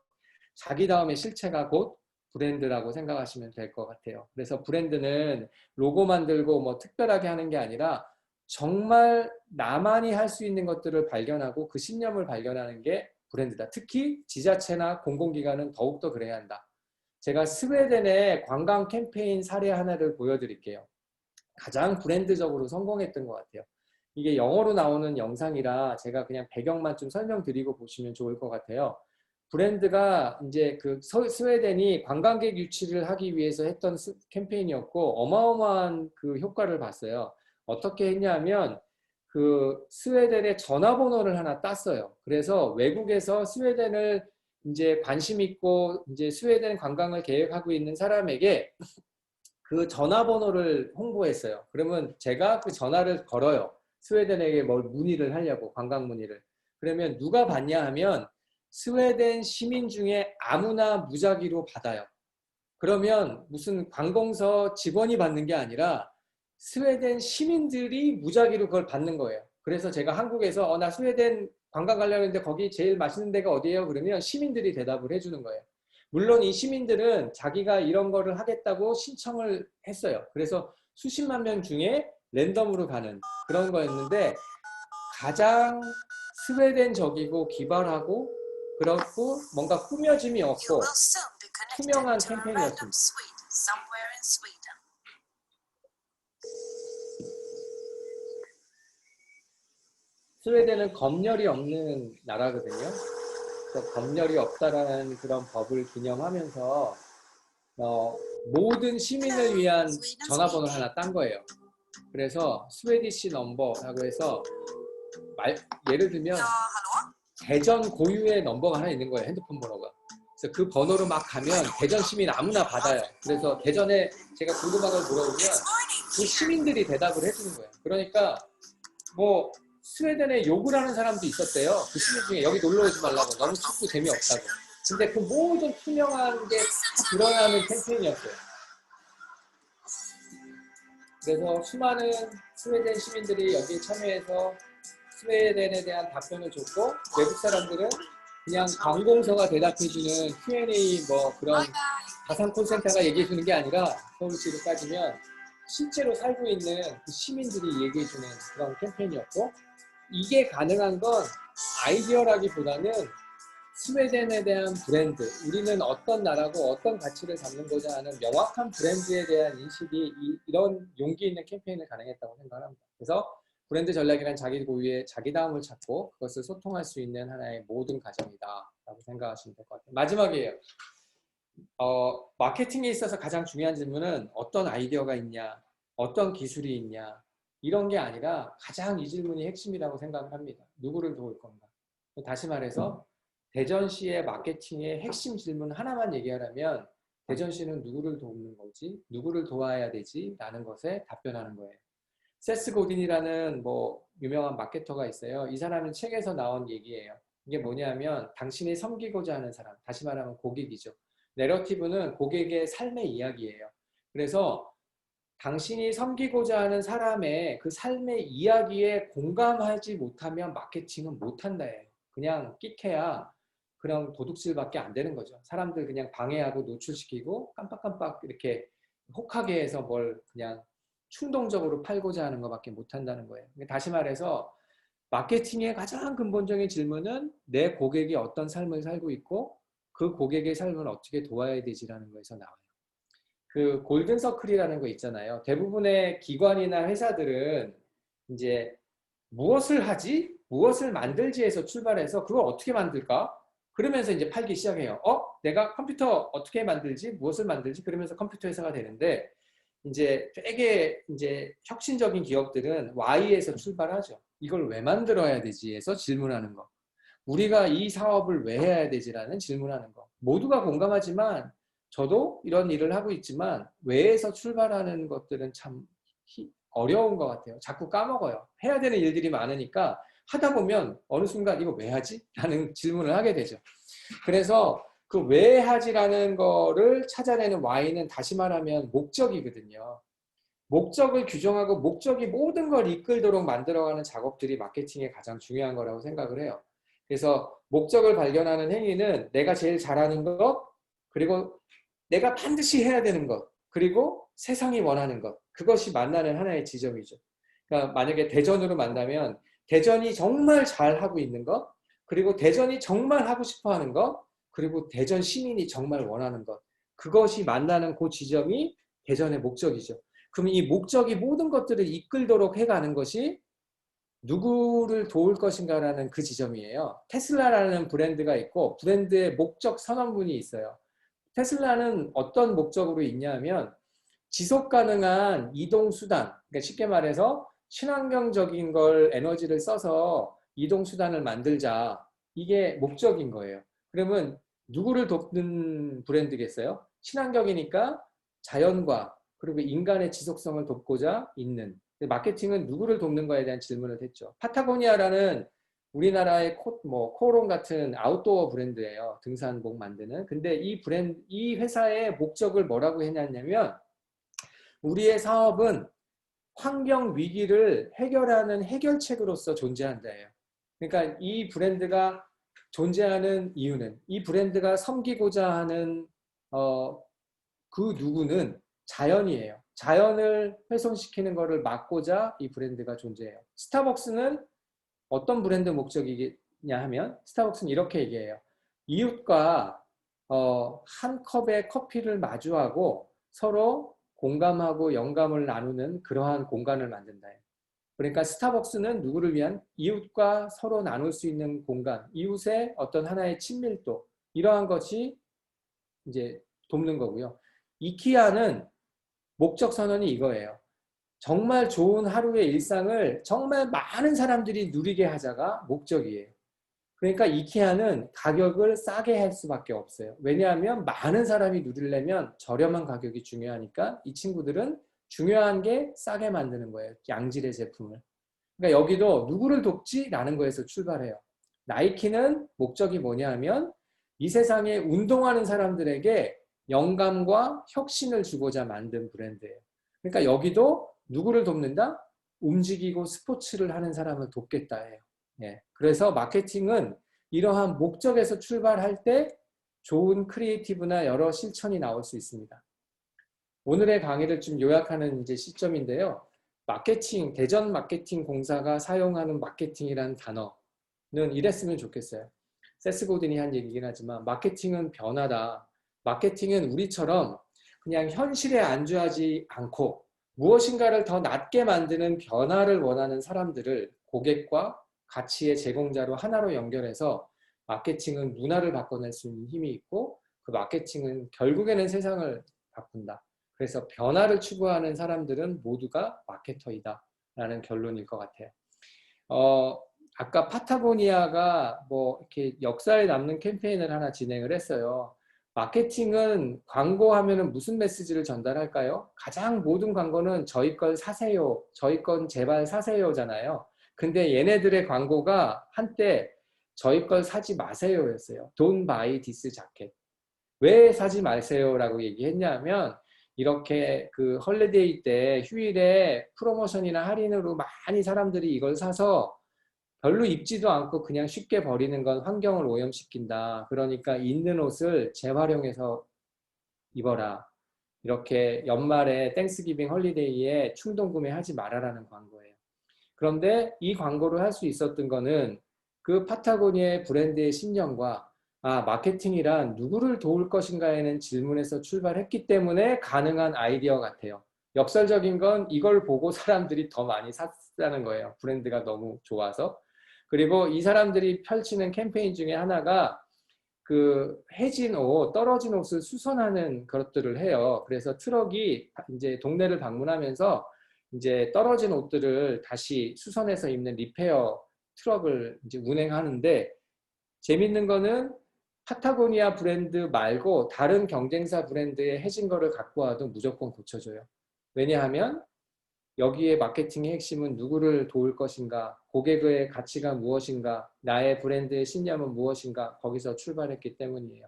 자기 다음에 실체가 곧 브랜드라고 생각하시면 될 것 같아요. 그래서 브랜드는 로고 만들고 뭐 특별하게 하는 게 아니라 정말 나만이 할 수 있는 것들을 발견하고 그 신념을 발견하는 게 브랜드다. 특히 지자체나 공공기관은 더욱더 그래야 한다. 제가 스웨덴의 관광 캠페인 사례 하나를 보여드릴게요. 가장 브랜드적으로 성공했던 것 같아요. 이게 영어로 나오는 영상이라 제가 그냥 배경만 좀 설명드리고 보시면 좋을 것 같아요. 브랜드가 이제 그 스웨덴이 관광객 유치를 하기 위해서 했던 캠페인이었고 어마어마한 그 효과를 봤어요. 어떻게 했냐면 그 스웨덴의 전화번호를 하나 땄어요. 그래서 외국에서 스웨덴을 이제 관심 있고 이제 스웨덴 관광을 계획하고 있는 사람에게 그 전화번호를 홍보했어요. 그러면 제가 그 전화를 걸어요. 스웨덴에게 뭘 문의를 하려고, 관광 문의를. 그러면 누가 받냐 하면 스웨덴 시민 중에 아무나 무작위로 받아요. 그러면 무슨 관공서 직원이 받는 게 아니라 스웨덴 시민들이 무작위로 그걸 받는 거예요. 그래서 제가 한국에서 나 스웨덴 관광 가려고 했는데 거기 제일 맛있는 데가 어디예요? 그러면 시민들이 대답을 해주는 거예요. 물론 이 시민들은 자기가 이런 거를 하겠다고 신청을 했어요. 그래서 수십만 명 중에 랜덤으로 가는 그런 거였는데 가장 스웨덴적이고 기발하고 그렇고 뭔가 꾸며짐이 You 없고 will soon be 투명한 connected to a random 캠페인이었습니다. suite somewhere in Sweden. 스웨덴은 검열이 없는 나라거든요. 그래서 검열이 없다라는 그런 법을 기념하면서 모든 시민을 위한 전화번호를 하나 딴 거예요. 그래서 스웨디시 넘버라고 해서 예를 들면 대전 고유의 넘버가 하나 있는 거예요. 핸드폰 번호가. 그래서 그 번호로 막 가면 대전 시민 아무나 받아요. 그래서 대전에 제가 궁금한 걸 물어보면 그 시민들이 대답을 해주는 거예요. 그러니까 뭐 스웨덴에 욕을 하는 사람도 있었대요. 그 시민 중에 여기 놀러 오지 말라고. 너무 춥고 재미없다고. 근데 그 모든 투명한 게 다 드러나는 캠페인이었어요. 그래서 수많은 스웨덴 시민들이 여기에 참여해서 스웨덴에 대한 답변을 줬고 외국 사람들은 그냥 관공서가 대답해주는 Q&A 뭐 그런 가상 콜센터가 얘기해주는 게 아니라 서울시로 따지면 실제로 살고 있는 그 시민들이 얘기해주는 그런 캠페인이었고 이게 가능한 건 아이디어라기보다는 스웨덴에 대한 브랜드, 우리는 어떤 나라고 어떤 가치를 담는고자 하는 명확한 브랜드에 대한 인식이 이런 용기 있는 캠페인을 가능했다고 생각합니다. 그래서 브랜드 전략이란 자기 고유의 자기다움을 찾고 그것을 소통할 수 있는 하나의 모든 과정이다 라고 생각하시면 될 것 같아요. 마지막이에요. 마케팅에 있어서 가장 중요한 질문은 어떤 아이디어가 있냐, 어떤 기술이 있냐 이런 게 아니라 가장 이 질문이 핵심이라고 생각을 합니다. 누구를 도울 건가? 다시 말해서 대전시의 마케팅의 핵심 질문 하나만 얘기하라면 대전시는 누구를 돕는 거지? 누구를 도와야 되지? 라는 것에 답변하는 거예요. 세스 고딘이라는 뭐 유명한 마케터가 있어요. 이 사람은 책에서 나온 얘기예요. 이게 뭐냐면 당신이 섬기고자 하는 사람, 다시 말하면 고객이죠. 내러티브는 고객의 삶의 이야기예요. 그래서 당신이 섬기고자 하는 사람의 그 삶의 이야기에 공감하지 못하면 마케팅은 못한다예요. 그냥 끽해야 그런 도둑질밖에 안 되는 거죠. 사람들 그냥 방해하고 노출시키고 깜빡깜빡 이렇게 혹하게 해서 뭘 그냥 충동적으로 팔고자 하는 것밖에 못한다는 거예요. 다시 말해서 마케팅의 가장 근본적인 질문은 내 고객이 어떤 삶을 살고 있고 그 고객의 삶을 어떻게 도와야 되지라는 거에서 나와요. 그 골든서클이라는 거 있잖아요. 대부분의 기관이나 회사들은 이제 무엇을 하지? 무엇을 만들지에서 출발해서 그걸 어떻게 만들까? 그러면서 이제 팔기 시작해요. 내가 컴퓨터 어떻게 만들지? 무엇을 만들지? 그러면서 컴퓨터 회사가 되는데 이제 되게 이제 혁신적인 기업들은 Y에서 출발하죠. 이걸 왜 만들어야 되지? 에서 질문하는 거. 우리가 이 사업을 왜 해야 되지라는 질문하는 거. 모두가 공감하지만 저도 이런 일을 하고 있지만 왜에서 출발하는 것들은 참 어려운 것 같아요. 자꾸 까먹어요. 해야 되는 일들이 많으니까 하다 보면 어느 순간 이거 왜 하지? 라는 질문을 하게 되죠. 그래서 그 왜 하지라는 거를 찾아내는 Y는 다시 말하면 목적이거든요. 목적을 규정하고 목적이 모든 걸 이끌도록 만들어가는 작업들이 마케팅의 가장 중요한 거라고 생각을 해요. 그래서 목적을 발견하는 행위는 내가 제일 잘하는 것, 그리고 내가 반드시 해야 되는 것, 그리고 세상이 원하는 것. 그것이 만나는 하나의 지점이죠. 그러니까 만약에 대전으로 만나면 대전이 정말 잘하고 있는 것, 그리고 대전이 정말 하고 싶어 하는 것, 그리고 대전 시민이 정말 원하는 것. 그것이 만나는 그 지점이 대전의 목적이죠. 그럼 이 목적이 모든 것들을 이끌도록 해가는 것이 누구를 도울 것인가라는 그 지점이에요. 테슬라라는 브랜드가 있고 브랜드의 목적 선언문이 있어요. 테슬라는 어떤 목적으로 있냐면 지속 가능한 이동 수단, 그러니까 쉽게 말해서 친환경적인 걸 에너지를 써서 이동 수단을 만들자. 이게 목적인 거예요. 그러면 누구를 돕는 브랜드겠어요? 친환경이니까 자연과 그리고 인간의 지속성을 돕고자 있는. 마케팅은 누구를 돕는 거에 대한 질문을 했죠. 파타고니아라는 우리나라의 코론 같은 아웃도어 브랜드예요. 등산복 만드는. 근데 이 회사의 목적을 뭐라고 해놨냐면 우리의 사업은 환경 위기를 해결하는 해결책으로서 존재한다예요. 그러니까 이 브랜드가 존재하는 이유는 이 브랜드가 섬기고자 하는 그 누구는 자연이에요. 자연을 훼손시키는 것을 막고자 이 브랜드가 존재해요. 스타벅스는 어떤 브랜드 목적이냐 하면 스타벅스는 이렇게 얘기해요. 이웃과 한 컵의 커피를 마주하고 서로 공감하고 영감을 나누는 그러한 공간을 만든다. 그러니까 스타벅스는 누구를 위한 이웃과 서로 나눌 수 있는 공간, 이웃의 어떤 하나의 친밀도 이러한 것이 이제 돕는 거고요. 이케아는 목적 선언이 이거예요. 정말 좋은 하루의 일상을 정말 많은 사람들이 누리게 하자가 목적이에요. 그러니까 이케아는 가격을 싸게 할 수밖에 없어요. 왜냐하면 많은 사람이 누리려면 저렴한 가격이 중요하니까 이 친구들은 중요한 게 싸게 만드는 거예요. 양질의 제품을. 그러니까 여기도 누구를 돕지? 라는 거에서 출발해요. 나이키는 목적이 뭐냐 하면 이 세상에 운동하는 사람들에게 영감과 혁신을 주고자 만든 브랜드예요. 그러니까 여기도 누구를 돕는다? 움직이고 스포츠를 하는 사람을 돕겠다 해요. 예. 그래서 마케팅은 이러한 목적에서 출발할 때 좋은 크리에이티브나 여러 실천이 나올 수 있습니다. 오늘의 강의를 좀 요약하는 이제 시점인데요. 마케팅, 대전 마케팅 공사가 사용하는 마케팅이라는 단어는 이랬으면 좋겠어요. 세스 고든이 한 얘기긴 하지만 마케팅은 변화다. 마케팅은 우리처럼 그냥 현실에 안주하지 않고 무엇인가를 더 낫게 만드는 변화를 원하는 사람들을 고객과 가치의 제공자로 하나로 연결해서 마케팅은 문화를 바꿔낼 수 있는 힘이 있고 그 마케팅은 결국에는 세상을 바꾼다. 그래서 변화를 추구하는 사람들은 모두가 마케터이다 라는 결론일 것 같아요. 아까 파타고니아가 뭐 이렇게 역사에 남는 캠페인을 하나 진행을 했어요. 마케팅은 광고하면은 무슨 메시지를 전달할까요? 가장 모든 광고는 저희 걸 사세요. 저희 건 제발 사세요잖아요. 근데 얘네들의 광고가 한때 저희 걸 사지 마세요 였어요. Don't buy this jacket. 왜 사지 마세요라고 얘기했냐면 이렇게 그 헐리데이 때 휴일에 프로모션이나 할인으로 많이 사람들이 이걸 사서 별로 입지도 않고 그냥 쉽게 버리는 건 환경을 오염시킨다. 그러니까 있는 옷을 재활용해서 입어라. 이렇게 연말에 땡스기빙 헐리데이에 충동 구매하지 말아라는 광고예요. 그런데 이 광고를 할 수 있었던 거는 그 파타고니아의 브랜드의 신념과 마케팅이란 누구를 도울 것인가에는 질문에서 출발했기 때문에 가능한 아이디어 같아요. 역설적인 건 이걸 보고 사람들이 더 많이 샀다는 거예요. 브랜드가 너무 좋아서. 그리고 이 사람들이 펼치는 캠페인 중에 하나가 그 해진 옷, 떨어진 옷을 수선하는 것들을 해요. 그래서 트럭이 이제 동네를 방문하면서 이제 떨어진 옷들을 다시 수선해서 입는 리페어 트럭을 이제 운행하는데 재밌는 거는 파타고니아 브랜드 말고 다른 경쟁사 브랜드의 해진 거를 갖고 와도 무조건 고쳐줘요. 왜냐하면 여기에 마케팅의 핵심은 누구를 도울 것인가, 고객의 가치가 무엇인가, 나의 브랜드의 신념은 무엇인가, 거기서 출발했기 때문이에요.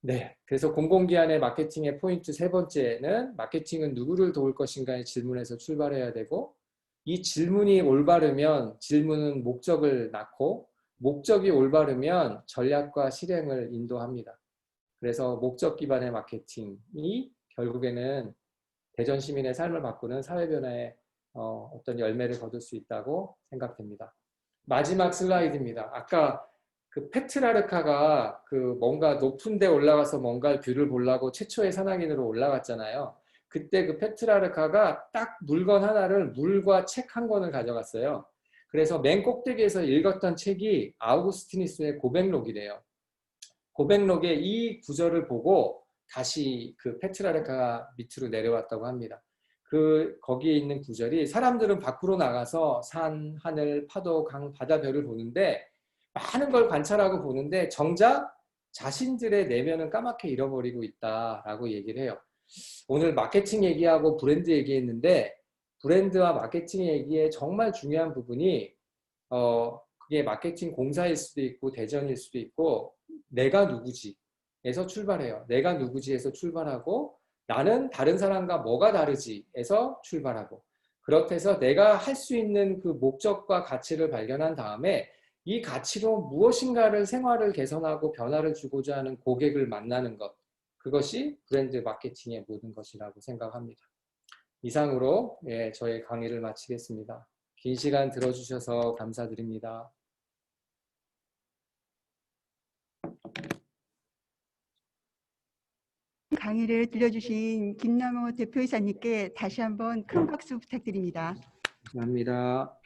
네, 그래서 공공기관의 마케팅의 포인트 세 번째는 마케팅은 누구를 도울 것인가의 질문에서 출발해야 되고 이 질문이 올바르면 질문은 목적을 낳고 목적이 올바르면 전략과 실행을 인도합니다. 그래서 목적 기반의 마케팅이 결국에는 대전 시민의 삶을 바꾸는 사회 변화의 어떤 열매를 거둘 수 있다고 생각됩니다. 마지막 슬라이드입니다. 아까 그 페트라르카가 그 뭔가 높은 데 올라가서 뭔가 뷰를 보려고 최초의 산악인으로 올라갔잖아요. 그때 그 페트라르카가 딱 물건 하나를, 물과 책 한 권을 가져갔어요. 그래서 맨 꼭대기에서 읽었던 책이 아우구스티누스의 고백록이래요. 고백록의 이 구절을 보고 다시 그 페트라르카가 밑으로 내려왔다고 합니다. 거기에 있는 구절이 사람들은 밖으로 나가서 산, 하늘, 파도, 강, 바다, 별을 보는데 많은 걸 관찰하고 보는데 정작 자신들의 내면은 까맣게 잃어버리고 있다라고 얘기를 해요. 오늘 마케팅 얘기하고 브랜드 얘기했는데 브랜드와 마케팅 얘기에 정말 중요한 부분이 그게 마케팅 공사일 수도 있고 대전일 수도 있고 내가 누구지에서 출발해요. 내가 누구지에서 출발하고 나는 다른 사람과 뭐가 다르지에서 출발하고 그렇대서 내가 할 수 있는 그 목적과 가치를 발견한 다음에 이 가치로 무엇인가를 생활을 개선하고 변화를 주고자 하는 고객을 만나는 것 그것이 브랜드 마케팅의 모든 것이라고 생각합니다. 이상으로 저의 강의를 마치겠습니다. 긴 시간 들어주셔서 감사드립니다. 강의를 들려주신 김남호 대표이사님께 다시 한번 큰 박수 부탁드립니다. 감사합니다.